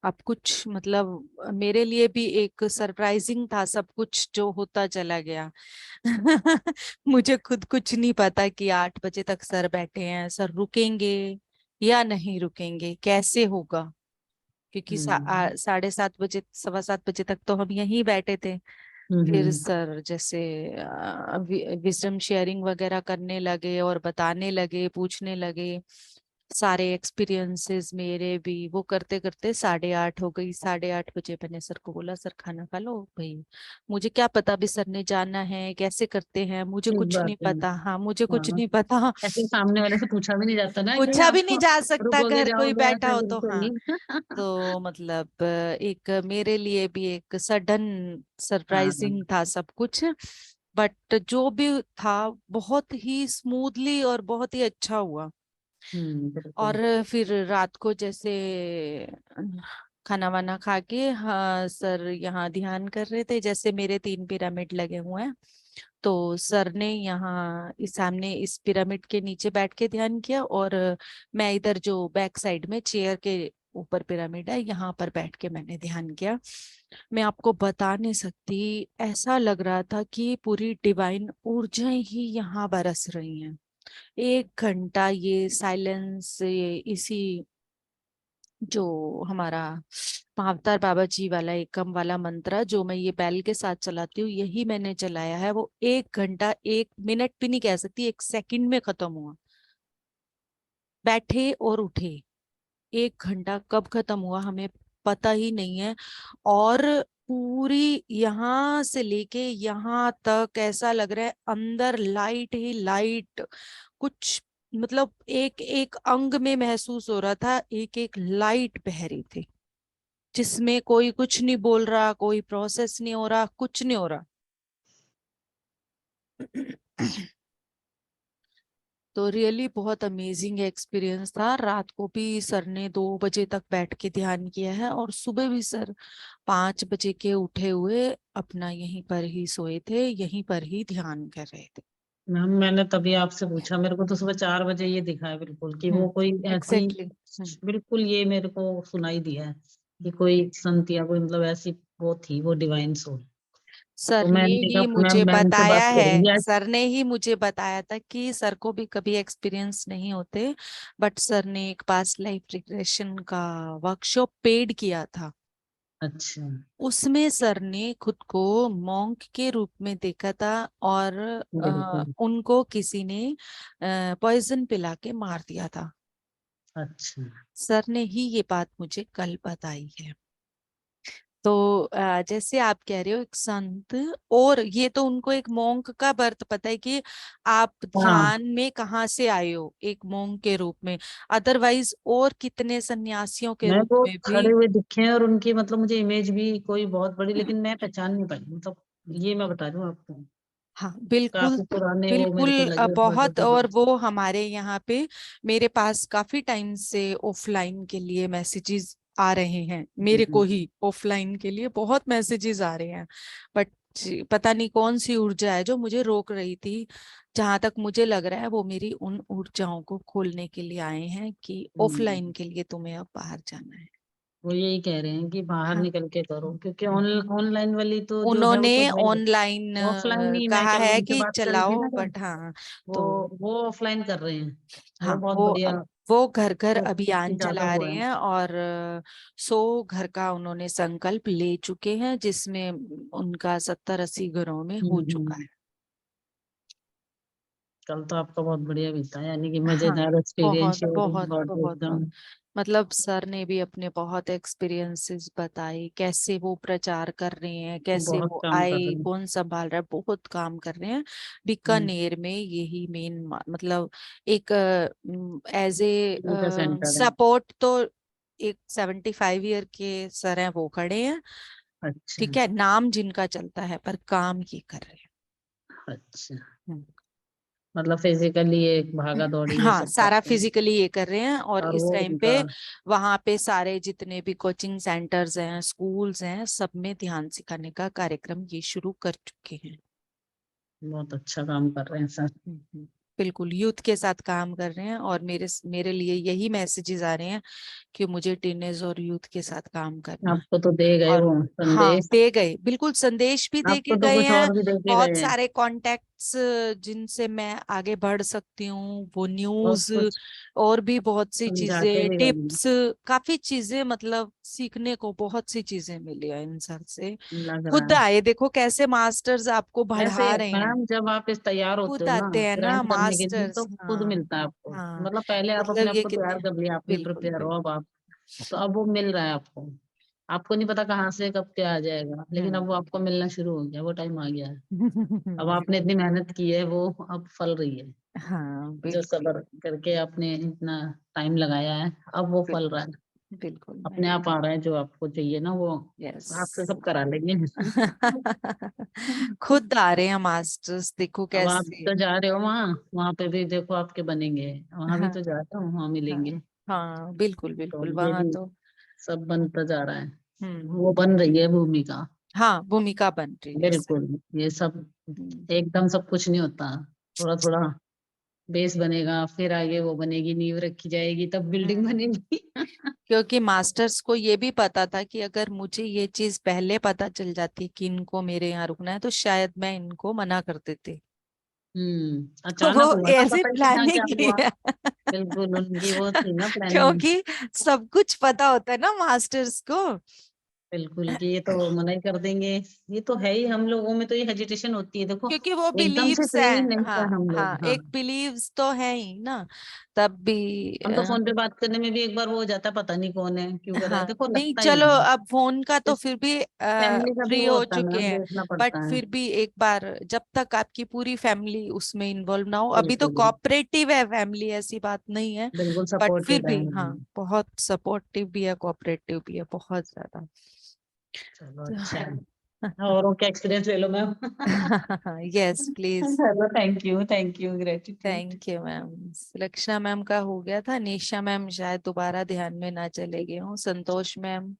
अब कुछ मतलब मेरे लिए भी एक सरप्राइजिंग था सब कुछ जो होता चला गया। मुझे खुद कुछ नहीं पता कि 8 बजे तक सर बैठे हैं, सर रुकेंगे या नहीं रुकेंगे, कैसे होगा, क्योंकि हम्म, 7:30 बजे 7:15 बजे तक तो हम यहीं बैठे थे। फिर हम्म, सर जैसे विजडम शेयरिंग वगैरह करने लगे और बताने लगे, पूछने लगे सारे एक्सपीरियंसेस मेरे भी। वो करते करते 8:30 हो गई। 8:30 बजे मैंने सर को बोला सर खाना खा लो भाई, मुझे क्या पता अभी सर ने जाना है कैसे करते हैं, मुझे ठीक कुछ बात नहीं है। पता। हाँ, मुझे कुछ हाँ, नहीं पता। ऐसे सामने वाले से पूछा भी नहीं जाता ना कि पूछा भी आप नहीं जा सकता, रुकोगे घर कोई जाओगे, बैठा ऐसे हो तो। बिल्कुल हाँ, नहीं। तो मतलब एक मेरे लिए भी एक सडन हाँ, सरप्राइजिंग था सब कुछ, बट जो भी था बहुत ही स्मूथली और बहुत ही अच्छा हुआ। और बिल्कुल। फिर रात को जैसे खाना वाना खा के, हाँ सर यहाँ ध्यान कर रहे थे, जैसे मेरे 3 पिरामिड लगे हुए हैं, तो सर ने यहाँ इस सामने इस पिरामिड के नीचे बैठ के ध्यान किया, और मैं इधर जो बैक साइड में चेयर के ऊपर पिरामिड है यहाँ पर बैठ के मैंने ध्यान किया। मैं आपको बता नहीं सकती, ऐसा लग रहा था कि पूरी डिवाइन ऊर्जाएं ही यहाँ बरस रही हैं। 1 घंटा ये साइलेंस, ये इसी जो हमारा पावतार बाबा जी वाला एकम वाला मंत्र जो मैं ये बैल के साथ चलाती हूँ, यही मैंने चलाया है। वो 1 घंटा 1 मिनट भी नहीं कह सकती, 1 सेकंड में खत्म हुआ। बैठे और उठे, 1 घंटा कब खत्म हुआ हमें पता ही नहीं है। और पूरी यहाँ से लेके यहाँ तक ऐसा लग रहा है अंदर लाइट ही लाइट, कुछ मतलब एक एक अंग में महसूस हो रहा था, एक एक लाइट बह रही थी, जिसमें कोई कुछ नहीं बोल रहा, कोई प्रोसेस नहीं हो रहा, कुछ नहीं हो रहा। तो रियली बहुत अमेजिंग एक्सपीरियंस था। रात को भी सर ने 2 बजे तक बैठ के ध्यान किया है, और सुबह भी सर 5 बजे के उठे हुए अपना यहीं पर ही सोए थे, यहीं पर ही ध्यान कर रहे थे। मैम मैंने तभी आपसे पूछा, मेरे को तो सुबह 4 बजे ये दिखा है बिल्कुल कि वो कोई ऐसी, एग्जैक्टली। बिल्कुल ये मेरे को सुनाई दिया है कि कोई संत या कोई मतलब ऐसी वो थी, वो डिवाइन सोल। सर तो ने मैंने ही देखा मुझे मैम से बात बताया करूंगी है, आज। सर ने ही मुझे बताया था कि सर को भी कभी एक्सपीरियंस नहीं होते, बट सर ने एक पास्ट लाइफ रिग्रेशन का वर्कशॉप पेड किया था। अच्छा। उसमें सर ने खुद को मॉन्क के रूप में देखा था, और बिल्कुल। उनको किसी ने पॉइजन पिला के मार दिया था। अच्छा। सर ने ही ये बात मुझे कल बताई है। तो जैसे आप कह रहे हो एक संत, और ये तो उनको एक मोंक का बर्थ पता है कि आप हाँ, ध्यान में कहाँ से आए हो एक मोंक के रूप में। अदरवाइज और कितने सन्यासियों के मैं रूप वो में भी। खड़े हुए दिखे हैं और उनकी मतलब मुझे इमेज भी कोई बहुत बड़ी, लेकिन मैं पहचान नहीं पाई, मतलब ये मैं बता रही हूँ आपको। हाँ बिल्कुल। काफी पुराने वो मेरे को बिल्कुल लगे बहुत। फोटो। और वो हमारे यहाँ पे मेरे पास काफी टाइम से ऑफलाइन के लिए मैसेजेस आ रहे हैं, मेरे को ही ऑफलाइन के लिए बहुत मैसेजेस आ रहे हैं, बट पता नहीं कौन सी ऊर्जा है जो मुझे रोक रही थी। जहां तक मुझे लग रहा है वो मेरी उन ऊर्जाओं को खोलने के लिए आए हैं कि ऑफलाइन के लिए तुम्हें अब बाहर जाना है। वो यही कह रहे हैं कि बाहर हाँ, निकल के करो, क्योंकि ऑनलाइन वाली तो जो है वो उन्होंने तो है ही। ऑनलाइन ऑफलाइन ही मैं कहा कल है उनसे कि बात करी थी चलाओ, ना, तो बट हाँ। वो तो वो ऑफलाइन कर रहे हैं। वो हाँ, बहुत बढ़िया। वो घर घर वो काफी अभियान ज्यादा चला वो रहे है। हैं, और 100 घर का उन्होंने संकल्प ले चुके हैं, जिसमें उनका 70-80 घरों में हो चुका हम्म। है। कल तो आपका बहुत बढ़िया बीता, यानी कि हाँ, मजेदार एक्सपीरियंस बहुत शेयरिंग बहुत बहुत बहुत बहुत। एकदम। मतलब सर ने भी अपने बहुत एक्सपीरियंसेस बताए, कैसे वो प्रचार कर रहे हैं, कैसे बहुत वो काम कर आए, रहे हैं। कौन संभाल रहा है, बहुत काम कर रहे हैं। हम्म, बीकानेर में यही मेन मतलब एक एज ए उनका सेंटर है। सपोर्ट तो एक 75 ईयर के सर हैं, वो खड़े हैं। अच्छा। ठीक है, नाम जिनका चलता है पर काम ये कर रहे अच्छा। हैं। मतलब फिजिकली एक भागा दौड़ी ये हाँ, सब सारा करते हैं। फिजिकली ये कर रहे हैं, और और इस वो टाइम उनका पे वहां पे सारे जितने भी कोचिंग सेंटर्स हैं, स्कूल्स हैं, सब में ध्यान सिखाने का कार्यक्रम ये शुरू कर चुके हैं। बहुत अच्छा काम कर रहे हैं सर। बिल्कुल यूथ के साथ काम कर रहे हैं, और मेरे लिए यही मैसेजेस आ रहे हैं कि मुझे टीनेज और यूथ के साथ काम करना है। आपको तो दे गए और वो हाँ, संदेश। दे गए, बिल्कुल संदेश भी दे के आपको तो गए कुछ हैं। और भी दे के बहुत गए हैं। सारे कॉन्टेक्ट्स जिनसे मैं आगे बढ़ सकती हूँ, वो बहुत न्यूज, कुछ और भी बहुत सी समझा के चीजें, भी गए हैं। टिप्स, काफी चीजें, मतलब सीखने को बहुत सी चीजें मिली है इन सर से। लग रहा खुद है। आए, देखो कैसे मास्टर्स आपको ऐसे बढ़ा रहे हैं। मैम जब आप इस तैयार होते खुद हो ना आते हैं ना ग्रांट करने के लिए, तो मास्टर्स। खुद हाँ मिलता है आपको। हाँ। मतलब पहले आप मतलब अपने आप ये को कितने। तैयार कर लिया, आप भी बिल्कुल प्रिपेयर हो, अब बिल्कुल। आप तो अब वो मिल रहा है आपको। आपको नहीं पता कहाँ से कब क्या आ जाएगा, लेकिन अब वो आपको मिलना शुरू हो गया, वो टाइम आ गया है। अब आपने इतनी मेहनत की है, वो अब फल रही है। हाँ जो बिल्कुल सब्र करके आपने इतना टाइम लगाया है, अब वो फल रहा है। बिल्कुल। अपने आप आ रहा है, जो आपको चाहिए ना वो यस। आपसे सब करा लेंगे। खुद आ रहे हैं मास्टर्स, देखो अब आप कैसे। तो जा रहे हो वहाँ, वहाँ पे भी देखो आपके बनेंगे। वहाँ भी हाँ तो जा रहे हो, वहाँ हाँ मिलेंगे। हाँ, बिल्कुल तो बिल्कुल ये वहां भी तो। सब बनता जा रहा है। हम्म। वो बन रही है भूमिका। हाँ भूमिका बन रही है। बिल्कुल, ये सब हम्म। एकदम सब कुछ नहीं होता, थोड़ा थोड़ा बेस बनेगा, फिर आगे वो बनेगी, नींव रखी जाएगी, तब बिल्डिंग बनेगी। क्योंकि मास्टर्स को ये भी पता था कि अगर मुझे ये चीज पहले पता चल जाती कि इनको मेरे यहाँ रुकना है तो शायद मैं इनको मना कर देती। तो अचानक वो हुआ ना, ऐसी पता ही नहीं था क्या प्लानिंग की हुआ। है। बिल्कुल, उनकी वो थी ना प्लानिंग। क्योंकि सब कुछ पता होता है ना मास्टर्स को। बिल्कुल, कि ये तो मना ही कर देंगे। ये तो है ही, हम लोगों में तो ये हेजिटेशन होती है, देखो क्योंकि वो एकदम से बिलीव्स ट्रेन हैं। नहीं हाँ था हम हाँ, लोग। हाँ, एक बिलीव्स तो है ही ना। तब भी हम तो फोन पे बात करने में भी एक बार वो हो जाता है, पता नहीं कौन है, क्यों कर रहा है, हाँ देखो नहीं लगता ही चलो, है। अब फोन का तो इस फिर भी फैमिली का भी फ्री वो हो होता है ना, चुके हैं। देखना बट पड़ता है। फिर भी एक बार, जब तक आपकी पूरी फैमिली उसमें इन्वॉल्व ना हो, अभी तो बिल्कुल कोऑपरेटिव है फैमिली, ऐसी बात नहीं है। बिल्कुल बट फिर सपोर्टेड है। भी हाँ, बहुत सपोर्टिव भी है, कोऑपरेटिव भी है, बहुत ज्यादा। चलो अच्छा है। औरों का एक्सपीरियंस ले लो मैम। Yes please. चलो, thank you, gratitude. Thank you ma'am. Sulakshana ma'am का हो गया था, निशा मैम शायद दोबारा ध्यान में ना चले गए हों, संतोष मैम,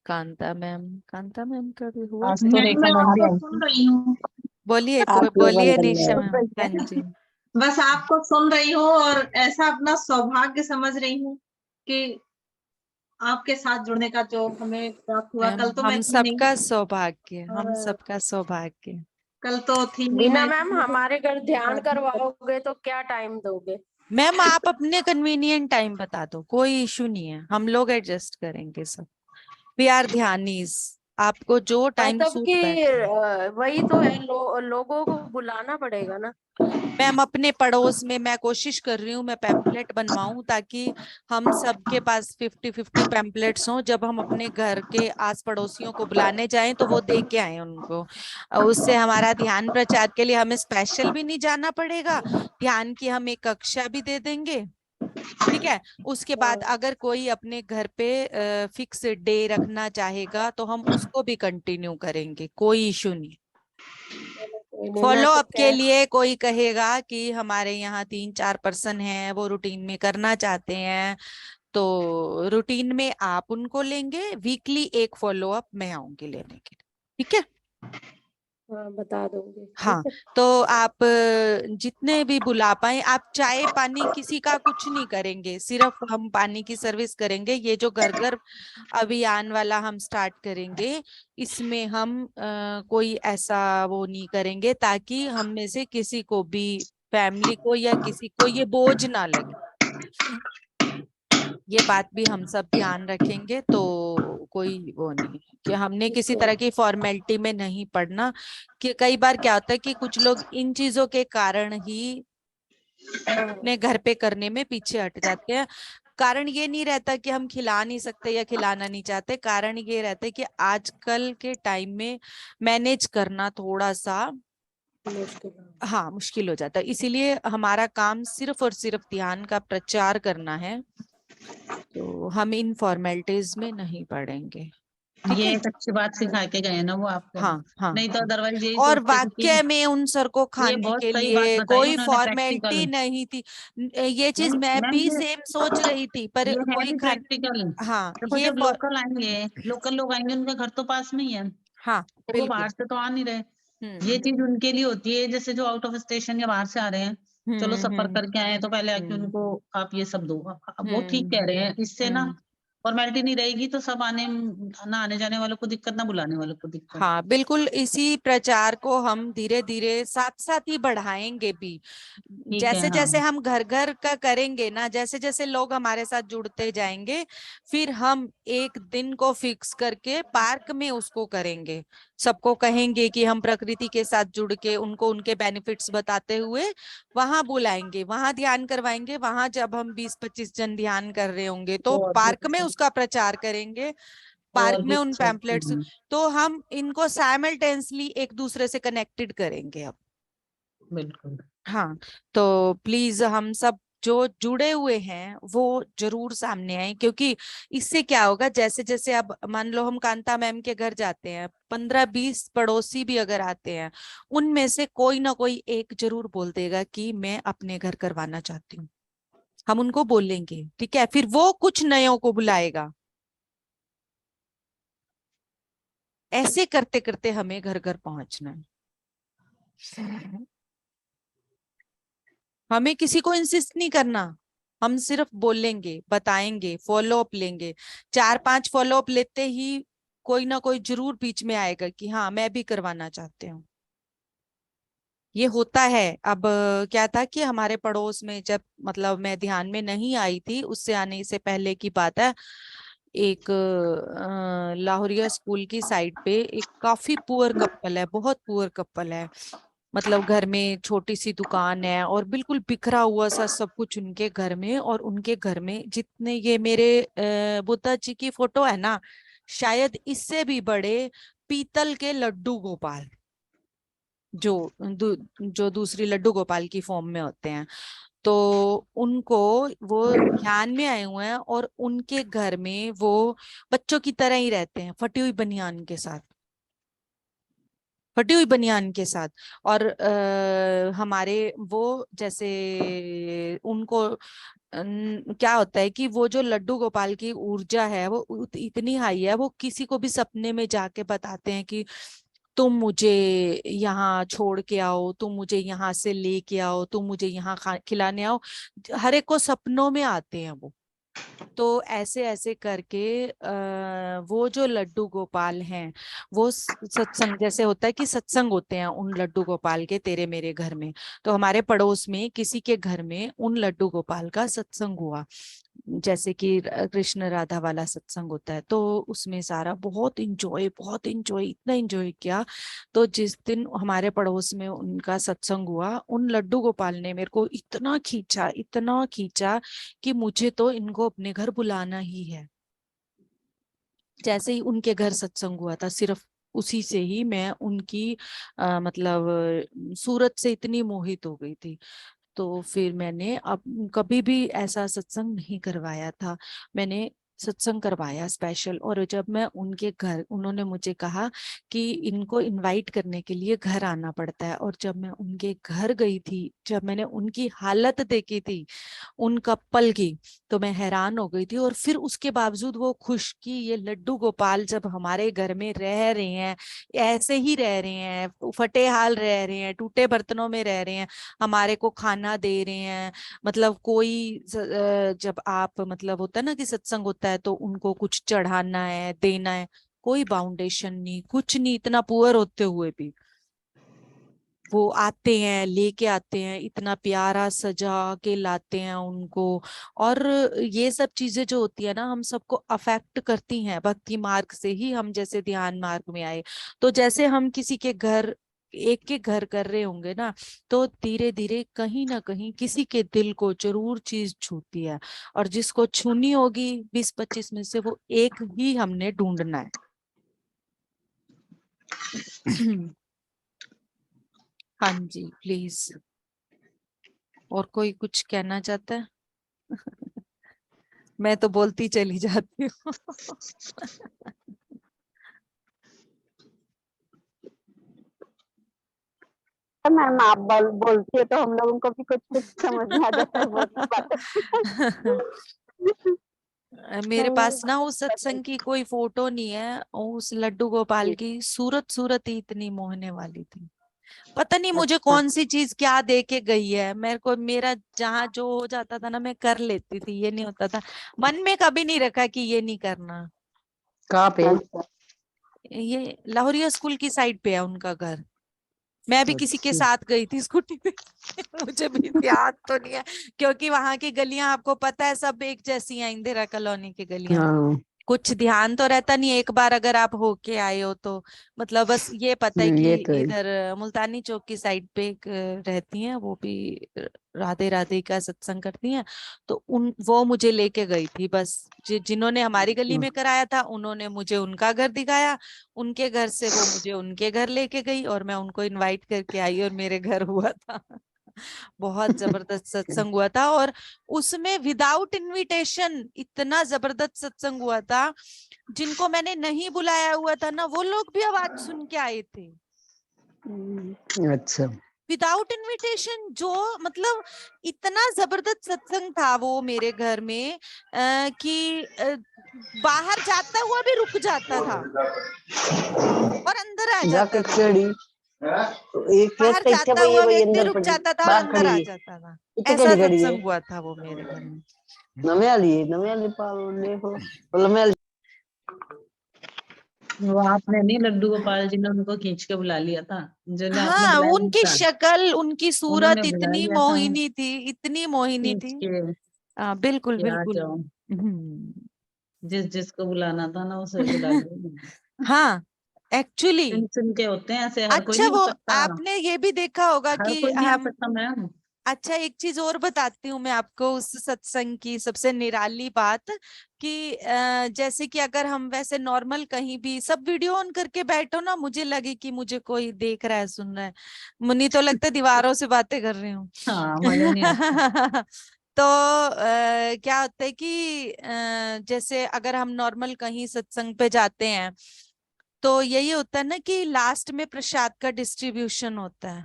कांता मैम का भी हुआ आज था। तो मैम रेखा मैं मैम भी आपको आई सुन थी। रही हूँ। बोलिए आप लोग बोलिए अंकल निशा में मैम। हाँ जी। बस आपको सुन रही हूँ और ऐसा अपना सौभाग्य समझ रही हूँ कि आपके साथ जुड़ने का जो हमें प्राप्त हुआ। मैम कल तो मैं हम थी नहीं सबका सौभाग्य, हम और सबका सौभाग्य। कल तो थी नहीं बीना मैं, मैम, हमारे घर ध्यान करवाओगे तो क्या टाइम दोगे? मैम आप अपने कन्वीनियंट टाइम बता दो, कोई इशू नहीं है, हम लोग एडजस्ट करेंगे सब। वी आर ध्यानीज, आपको जो टाइम मतलब सूट कि बैठे। वही तो है, लोगों को बुलाना पड़ेगा ना। मैम अपने पड़ोस में मैं कोशिश कर रही हूँ, मैं पैम्पलेट बनवाऊं ताकि हम सबके पास 50-50 पैम्पलेट्स हों, जब हम अपने घर के आस पड़ोसियों को बुलाने जाएं तो वो दे के आए उनको। उससे हमारा ध्यान प्रचार के लिए हमें स्पेशल भी नहीं जाना पड़ेगा, ध्यान की हम एक कक्षा भी दे देंगे। ठीक है। उसके बाद अगर कोई अपने घर पे फिक्स डे रखना चाहेगा तो हम उसको भी कंटिन्यू करेंगे, कोई इशू नहीं। मैं फॉलो तो अप के क्या, लिए कोई कहेगा कि हमारे यहाँ 3-4 पर्सन हैं, वो रूटीन में करना चाहते हैं, तो रूटीन में आप उनको लेंगे, वीकली एक फॉलो अप मैं आऊंगी लेने के लिए। ठीक है। हाँ, बता दूंगी। हाँ ठीक है। तो आप जितने भी बुला पाए, आप चाय पानी किसी का कुछ नहीं करेंगे, सिर्फ हम पानी की सर्विस करेंगे। ये जो घर घर अभियान वाला हम स्टार्ट करेंगे, इसमें हम कोई ऐसा वो नहीं करेंगे ताकि हम में से किसी को भी, फैमिली को या किसी को ये बोझ ना लगे। ये बात भी हम सब ध्यान रखेंगे, तो कोई वो नहीं है कि हमने किसी तरह की फॉर्मेलिटी में नहीं पड़ना। कि कई बार क्या होता है कि कुछ लोग इन चीजों के कारण ही अपने घर पे करने में पीछे हट जाते हैं। कारण ये नहीं रहता कि हम खिला नहीं सकते या खिलाना नहीं चाहते, कारण ये रहता है कि आजकल के टाइम में मैनेज करना थोड़ा सा मुश्किल। हाँ मुश्किल हो जाता है। इसीलिए हमारा काम सिर्फ और सिर्फ ध्यान का प्रचार करना है, तो हम इन फॉर्मेलिटीज में नहीं पड़ेंगे। ठीक ये है। एक अच्छी बात सिखा के गए ना वो आपको, हाँ हाँ नहीं तो हाँ। अदरवाइज यही और सोचते थे वाक्य कि में उन सर को ये खाने बहुत के सही बात लिए बताई कोई उन्होंने, फॉर्मेलिटी प्रैक्टिकल। नहीं थी। ये चीज नहीं मैं मैम, भी सेम सोच रही थी, पर ये है कोई भी खान प्रैक्टिकल। हाँ देखो ये जब लोकल लोग आएंगे, उनका घर तो पास में ही है, हाँ तो वो बिल्कुल। बाहर से तो आ नहीं रहे। ये हम्म चीज उनके लिए होती है, जैसे जो आउट ऑफ स्टेशन या बाहर से आ रहे हैं, चलो सफर हम्म करके आए हैं, तो पहले आके हम्म उनको आप ये सब दो। अब वो ठीक कह हम्म रहे हैं, इससे ना हम्म। फॉर्मेलिटी नहीं रहेगी, तो सब ना आने जाने वालों को दिक्कत, ना बुलाने वालों को दिक्कत। हाँ बिल्कुल, इसी प्रचार को हम धीरे धीरे साथ साथ ही बढ़ाएंगे भी। ठीक है। जैसे हाँ जैसे हम घर घर का करेंगे ना, जैसे जैसे लोग हमारे साथ जुड़ते जाएंगे, फिर हम एक दिन को फिक्स करके पार्क में उसको करेंगे। सबको कहेंगे कि हम प्रकृति के साथ जुड़ के उनको उनके बेनिफिट्स बताते हुए वहां बुलाएंगे, वहां ध्यान करवाएंगे। वहां जब हम 20-25 जन ध्यान कर रहे होंगे तो और भी पार्क में अच्छा, उसका प्रचार करेंगे, पार्क और भी में उन अच्छा। पैम्पलेट्स। तो हम इनको साइमल्टेनियसली एक दूसरे से कनेक्टेड करेंगे अब। बिल्कुल। हाँ तो प्लीज हम सब जो जुड़े हुए हैं वो जरूर सामने आए, क्योंकि इससे क्या होगा, जैसे जैसे अब मान लो हम कांता मैम के घर जाते हैं, 15-20 पड़ोसी भी अगर आते हैं, उनमें से कोई ना कोई एक जरूर बोल देगा कि मैं अपने घर करवाना चाहती हूँ। हम उनको बोलेंगे, ठीक है, फिर वो कुछ नयों को बुलाएगा। ऐसे करते करते हमें घर घर पहुंचना है। हमें किसी को इंसिस्ट नहीं करना, हम सिर्फ बोलेंगे, बताएंगे, फॉलो अप लेंगे। 4-5 फॉलो अप लेते ही कोई ना कोई जरूर बीच में आएगा कि हाँ मैं भी करवाना चाहती हूँ। ये होता है। अब क्या था कि हमारे पड़ोस में जब मतलब मैं ध्यान में नहीं आई थी, उससे आने से पहले की बात है, एक लाहौरिया स्कूल की साइड पे एक काफी पुअर कपल है, बहुत पुअर कपल है। मतलब घर में छोटी सी दुकान है और बिल्कुल बिखरा हुआ सा सब कुछ उनके घर में। और उनके घर में जितने ये मेरे बुद्धा जी की फोटो है ना, शायद इससे भी बड़े पीतल के लड्डू गोपाल, जो दूसरी लड्डू गोपाल की फॉर्म में होते हैं। तो उनको वो ध्यान में आए हुए हैं और उनके घर में वो बच्चों की तरह ही रहते हैं, फटी हुई बनियान के साथ, फटी हुई बनियान के साथ। और हमारे वो जैसे उनको क्या होता है कि वो जो लड्डू गोपाल की ऊर्जा है वो इतनी हाई है, वो किसी को भी सपने में जाके बताते हैं कि तुम मुझे यहाँ छोड़ के आओ, तुम मुझे यहाँ से लेके आओ, तुम मुझे यहाँ खिलाने आओ। हर एक को सपनों में आते हैं वो। तो ऐसे ऐसे करके वो जो लड्डू गोपाल हैं, वो सत्संग जैसे होता है कि सत्संग होते हैं उन लड्डू गोपाल के तेरे मेरे घर में। तो हमारे पड़ोस में किसी के घर में उन लड्डू गोपाल का सत्संग हुआ, जैसे कि कृष्ण राधा वाला सत्संग होता है। तो उसमें सारा बहुत इंजॉय इतना इंजॉय किया। तो जिस दिन हमारे पड़ोस में उनका सत्संग हुआ, उन लड्डू गोपाल ने मेरे को इतना खींचा कि मुझे तो इनको अपने घर बुलाना ही है। जैसे ही उनके घर सत्संग हुआ था, सिर्फ उसी से ही मैं उनकी मतलब सूरत से इतनी मोहित हो गई थी। तो फिर मैंने अब कभी भी ऐसा सत्संग नहीं करवाया था, मैंने सत्संग करवाया स्पेशल। और जब मैं उनके घर, उन्होंने मुझे कहा कि इनको इनवाइट करने के लिए घर आना पड़ता है, और जब मैं उनके घर गई थी, जब मैंने उनकी हालत देखी थी उन कपल की, तो मैं हैरान हो गई थी। और फिर उसके बावजूद वो खुश कि ये लड्डू गोपाल जब हमारे घर में रह रहे हैं, ऐसे ही रह रहे हैं, फटे हाल रह रहे हैं, टूटे बर्तनों में रह रहे हैं, हमारे को खाना दे रहे हैं। मतलब कोई जब आप मतलब होता है ना कि सत्संग होता है तो उनको कुछ चढ़ाना है, देना है, कोई बाउंडेशन नहीं, कुछ नहीं, इतना पुअर होते हुए भी वो आते हैं, लेके आते हैं, इतना प्यारा सजा के लाते हैं उनको। और ये सब चीजें जो होती है ना, हम सबको अफेक्ट करती हैं। भक्ति मार्ग से ही हम जैसे ध्यान मार्ग में आए, तो जैसे हम किसी के घर, एक के घर कर रहे होंगे ना, तो धीरे धीरे कहीं ना कहीं किसी के दिल को जरूर चीज छूती है। और जिसको छूनी होगी 20-25 में से वो एक ही हमने ढूंढना है। हाँ जी, प्लीज। और कोई कुछ कहना चाहता है? मैं तो बोलती चली जाती हूँ। मैम आप बोलती है तो हम लोगों को भी कुछ कुछ समझ में आ जाता है बहुत बातें। मेरे नहीं, पास ना उस नहीं, सत्संग की कोई फोटो नहीं है, उस लड्डू गोपाल की सूरत ही इतनी मोहने वाली थी। पता नहीं मुझे अच्छा। कौन सी चीज क्या दे के गई है, मेरे को मेरा जहाँ जो हो जाता था ना मैं कर लेती थी, ये नहीं होता था मन में, कभी नहीं रखा कि ये नहीं करना। कहाँ पे? अच्छा। ये लाहौरिया स्कूल की साइड पे है उनका घर। मैं भी किसी के साथ गई थी स्कूटी पे। मुझे भी याद तो नहीं है, क्योंकि वहां की गलियां आपको पता है सब एक जैसी हैं, इंदिरा कॉलोनी की गलियां। हाँ। कुछ ध्यान तो रहता नहीं, एक बार अगर आप होके आए हो तो मतलब बस ये पता है कि ये तो है। इधर मुल्तानी चौक की साइड पे एक रहती हैं, वो भी राधे राधे का सत्संग करती हैं। तो वो मुझे लेके गई थी बस। जिन्होंने हमारी गली में कराया था उन्होंने मुझे उनका घर दिखाया, उनके घर से वो मुझे उनके घर लेके गई, और मैं उनको इनवाइट करके आई और मेरे घर हुआ था। बहुत जबरदस्त सत्संग हुआ था, और उसमें विदाउट इनविटेशन इतना जबरदस्त सत्संग हुआ था। जिनको मैंने नहीं बुलाया हुआ था ना, वो लोग भी आवाज सुन के आए थे। अच्छा। विदाउट इनविटेशन, जो मतलब इतना जबरदस्त सत्संग था वो मेरे घर में कि बाहर जाता हुआ भी रुक जाता था और अंदर आ जाता था। बाहर जाता हुआ व्यक्ति रुक जाता था और अंदर आ जाता था। ऐसा सत्संग हुआ था वो मेरे घर में। वो आपने नहीं, लड्डू गोपाल जी ने उनको खींच के बुला लिया था, जिन्हें आपने हाँ, बुलाया उनकी था, शक्ल, उनकी सूरत उन्होंने बुला इतनी लिया था मोहिनी थी, इतनी मोहिनी खींच थी। के बिल्कुल कि आ बिल्कुल। जाओ। जिसको बुलाना था ना उसे बुला लिया। हाँ, एक्चुअली सुन के होते हैं ऐसे, हर कोई अच्छा, नहीं वो हो सकता, आपने ये भी देखा होगा हर कि कोई नहीं आ हम, सकता मैम। अच्छा एक चीज और बताती हूँ मैं आपको उस सत्संग की सबसे निराली बात कि जैसे कि अगर हम वैसे नॉर्मल कहीं भी सब वीडियो ऑन करके बैठो ना, मुझे लगे कि मुझे कोई देख रहा है, सुन रहा है, मुझे तो लगता है दीवारों से बातें कर रही हूँ। हाँ, मजा नहीं आता। तो क्या होता है कि जैसे अगर हम नॉर्मल कहीं सत्संग पे जाते हैं तो यही होता है ना कि लास्ट में प्रसाद का डिस्ट्रीब्यूशन होता है,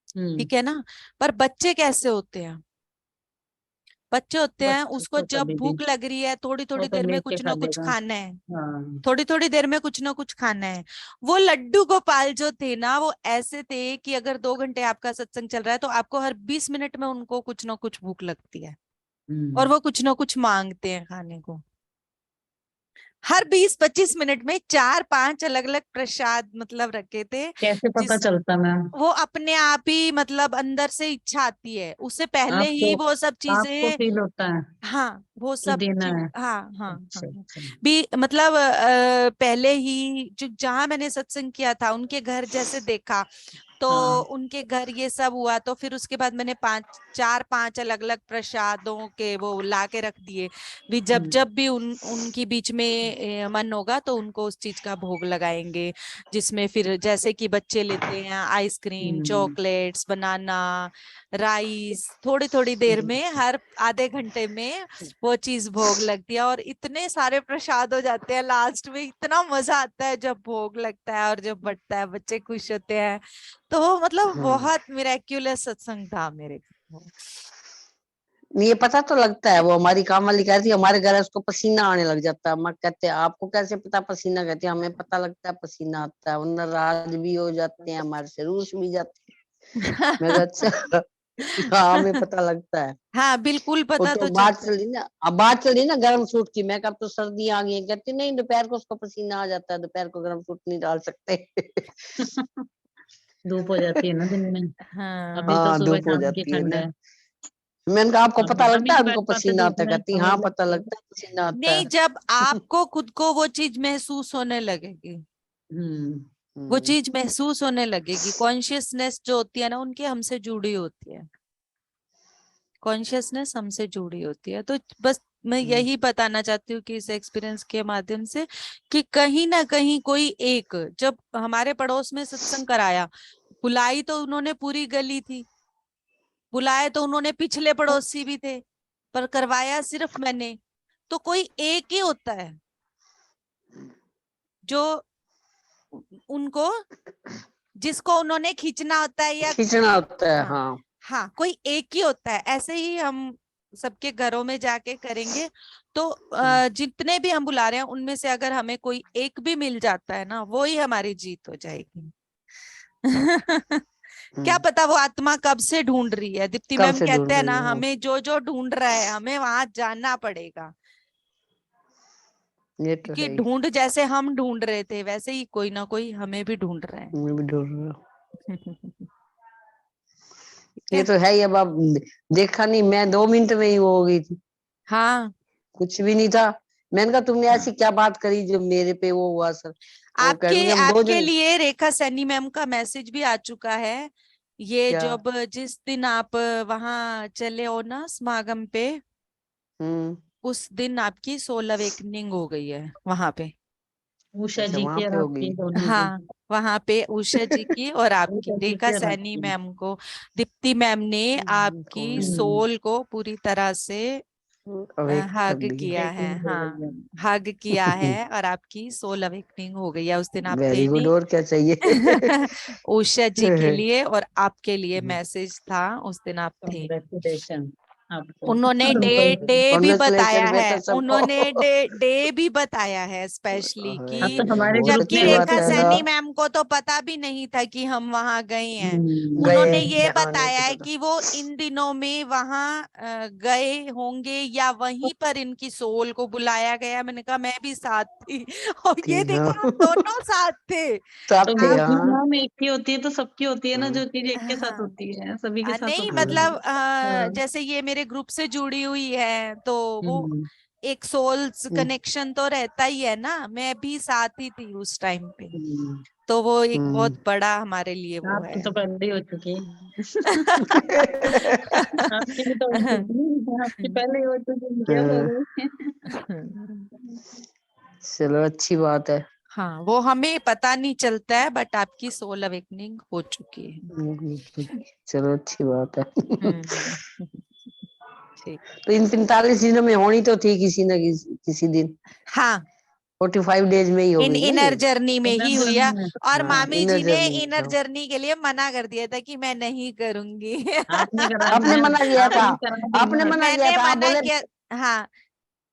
ठीक है ना। पर बच्चे कैसे होते हैं, बच्चे होते हैं बच्चे उसको तो जब कभी भी, भूख लग रही है थोड़ी वो थोड़ी तो देर में लेके कुछ खा ना कुछ लेगा। खाना है, हाँ, थोड़ी थोड़ी देर में कुछ ना कुछ खाना है। वो लड्डू गोपाल जो थे ना, वो ऐसे थे कि अगर 2 घंटे आपका सत्संग चल रहा है तो आपको हर 20 मिनट में उनको कुछ ना कुछ भूख लगती है और वो कुछ ना कुछ मांगते हैं खाने को। हर 20-25 मिनट में 4-5 अलग अलग प्रसाद मतलब रखे थे। कैसे पता जिस चलता मैम? वो अपने आप ही मतलब अंदर से इच्छा आती है, उससे पहले ही आपको वो सब आपको चीजें, फील होता है हाँ वो कि सब देना है? हाँ हाँ अच्छा हाँ अच्छा। भी मतलब पहले ही जो जहां मैंने सत्संग किया था उनके घर जैसे देखा तो हाँ। उनके घर ये सब हुआ, तो फिर उसके बाद मैंने 4-5 अलग अलग प्रसादों के वो ला के रख दिए भी, जब जब भी उनकी बीच में मन होगा तो उनको उस चीज का भोग लगाएंगे, जिसमें फिर जैसे कि बच्चे लेते हैं आइसक्रीम, चॉकलेट्स, बनाना, राइस, थोड़ी थोड़ी देर में हर आधे घंटे में वो चीज भोग लगती है और इतने सारे प्रसाद हो जाते हैं लास्ट में। इतना मजा आता है जब भोग लगता है और जब बंटता है, बच्चे खुश होते हैं। तो वो मतलब बहुत मिरेक्युलस सत्संग था मेरे को। ये पता तो लगता है, वो हमारी काम वाली कहती है हमारे घर उसको पसीना आने लग जाता है। मैं कहते हैं आपको कैसे पता पसीना? कहती है हमें पता लगता है पसीना आता है, वरना नाराज भी हो जाते हैं हमारे से, रूस भी जाते हैं। मैं कहा अच्छा हाँ हमें पता लगता है। हाँ बिल्कुल वो पता तो तो बात चलता है। चली ना, अब बात चली ना गर्म सूट की, मैं कब तो सर्दी आ गई है। कहती नहीं दोपहर को उसको पसीना आ जाता है, दोपहर को गर्म सूट नहीं डाल सकते। धूप हो जाती है ना दिन में, हाँ अभी तो हाँ सुबह धूप हो शाम की जाती है ठंड ना। है। मैंने कहा आपको अब पता हम ही लगता है नहीं उनको बैठ पाते पसीना धूप आता है? में, कहती हमें हाँ पता लगता है। लगता है पसीना आता नहीं, है। जब आपको खुद को वो चीज महसूस होने लगेगी, वो चीज महसूस होने लगेगी, कॉन्शियसनेस जो होती है ना उनकी हमसे जुड़ी होती है, कॉन्शियसनेस हमसे जुड़ी होती है। तो बस मैं यही बताना चाहती हूँ कि इस एक्सपीरियंस के माध्यम से कि कहीं ना कहीं कोई एक, जब हमारे पड़ोस में सत्संग कराया, बुलाई तो उन्होंने पूरी गली थी, बुलाए तो उन्होंने पिछले पड़ोसी भी थे, पर करवाया सिर्फ मैंने। तो कोई एक ही होता है जो उनको, जिसको उन्होंने खींचना होता है या खींचना होता है। हाँ हाँ हाँ, कोई एक ही होता है। ऐसे ही हम सबके घरों में जाके करेंगे तो जितने भी हम बुला रहे हैं उनमें से अगर हमें कोई एक भी मिल जाता है ना, वो ही हमारी जीत हो जाएगी। क्या पता वो आत्मा कब से ढूंढ रही है। दीप्ति कब मैम से कहते ढूंढ हैं रही ना, है। हमें जो जो ढूंढ रहा है हमें वहां जाना पड़ेगा, ये तो क्योंकि है ही। ढूंढ जैसे हम ढूंढ रहे थे वैसे ही कोई ना कोई हमें भी ढूंढ रहा है। मैं भी ढूंढ रहा हूँ। ठीक ये है। तो है ही। अब आप देखा नहीं, मैं 2 मिनट में ही वो हो गई थी, हाँ कुछ भी नहीं था। मैंने कहा तुमने ऐसी क्या बात करी जो मेरे पे वो हुआ सर? वो कह रही आपके हम दो आपके जन। लिए रेखा सैनी मैम का मैसेज भी आ चुका है। ये क्या? जब जिस दिन आप वहां चले हो ना समागम पे, उस दिन आपकी सोल अवेकनिंग हो गई है वहां पे। उषा अच्छा जी वहां की और पे हो आपकी गई। दोनों की। हाँ, वहां पे उषा जी की और आपकी, उषा जी रेखा की और सैनी आपकी। मैम को, दीप्ति मैम ने आपकी कौन? सोल को पूरी तरह से अवेक कर हग ली किया है, Awakening हो हाँ गई है। हग किया है और आपकी सोल अवेकनिंग हो गई है। उस दिन आप वेरी थे गुड, नहीं। और क्या चाहिए। उषा जी के लिए और आपके लिए मैसेज था, उस दिन आप थे। Congratulations आपको। उन्होंने डे भी बताया Congratulations बेटा है, सबको। उन्होंने डे भी बताया है स्पेशली हाँ, कि तो हमारे ग्रुप जबकि में रेखा ऐसे सैनी ही- मैम को तो पता भी नहीं था कि हम वहां गए हैं। हम्म, उन्होंने गए ये हाँ, नहीं बताया है पता था। कि वो इन दिनों में वहां गए होंगे या वहीं पर इनकी सोल को बुलाया गया। मैंने कहा मैं भी साथ थी और ये देखो हाँ। हम दोनों साथ थे। साथ तो थे आप ग्रुप में हाँ। हम एक की होती है तो सबकी होती है ना, जो चीज एक के साथ हाँ होती है सभी के साथ नहीं होती है। मतलब हाँ। जैसे ये मेरे ग्रुप से जुड़ी हुई है तो वो हम्म, एक सोल्स हम्म, कनेक्शन तो रहता ही है ना। मैं भी साथ ही थी उस टाइम पे, हम्म। तो वो एक हम्म। बहुत बड़ा हमारे लिए वो आपकी है। तो पहले ही हो चुकी आपकी भी तो हो चुकी, आपकी पहले ही हो चुकी, क्या हो गई। चलो अच्छी बात है। हाँ वो हमें पता नहीं चलता है बट आपकी सोल अवेकनिंग हो चुकी है। चलो अच्छी बात है। ठीक। तो इन 45 दिनों में होनी तो थी किसी न किसी दिन। हाँ 45 डेज में ही हो गई ना इनर ये। जर्नी में ही हुई है। और हाँ, मामी इनर जी ने जर्नी में इनर हाँ। जर्नी के लिए मना कर दिया था कि मैं नहीं करूंगी। आपने करा आपने दिया, मना किया था, आपने करा दी आपने ना। मना किया मैंने था, आप मना बोले किया। हाँ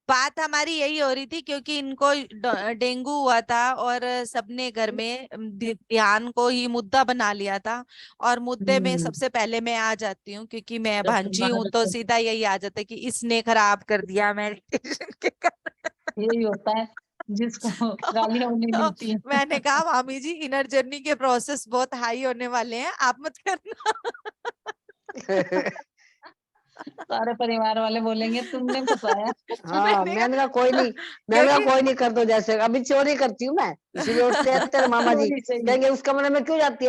बात हमारी यही हो रही थी क्योंकि इनको डेंगू हुआ था और सबने घर में ध्यान को ही मुद्दा बना लिया था। और मुद्दे में हम्म, सबसे पहले मैं आ जाती हूँ क्योंकि मैं जब तुम भांजी हूँ, बाहर तो से- सीधा यही आ जाता है कि इसने खराब कर दिया मेडिटेशन के कारण। यही होता है जिसको गालियां नहीं तो मिलती है। मैंने कहा मामी जी इनर जर्नी के प्रोसेस बहुत हाई होने वाले हैं, आप मत करना। सारे परिवार वाले बोलेंगे तुमने फंसाया। हाँ मैंने मैंने कहा कहा कोई नहीं, मैंने कहा क्योंकि कोई नहीं, कर दो जैसे अभी चोरी करती हूँ मैं, इसीलिए उठते हैं तेरे मामा जी चोरी चाहिए। कहेंगे उस कमरे में क्यों जाती है।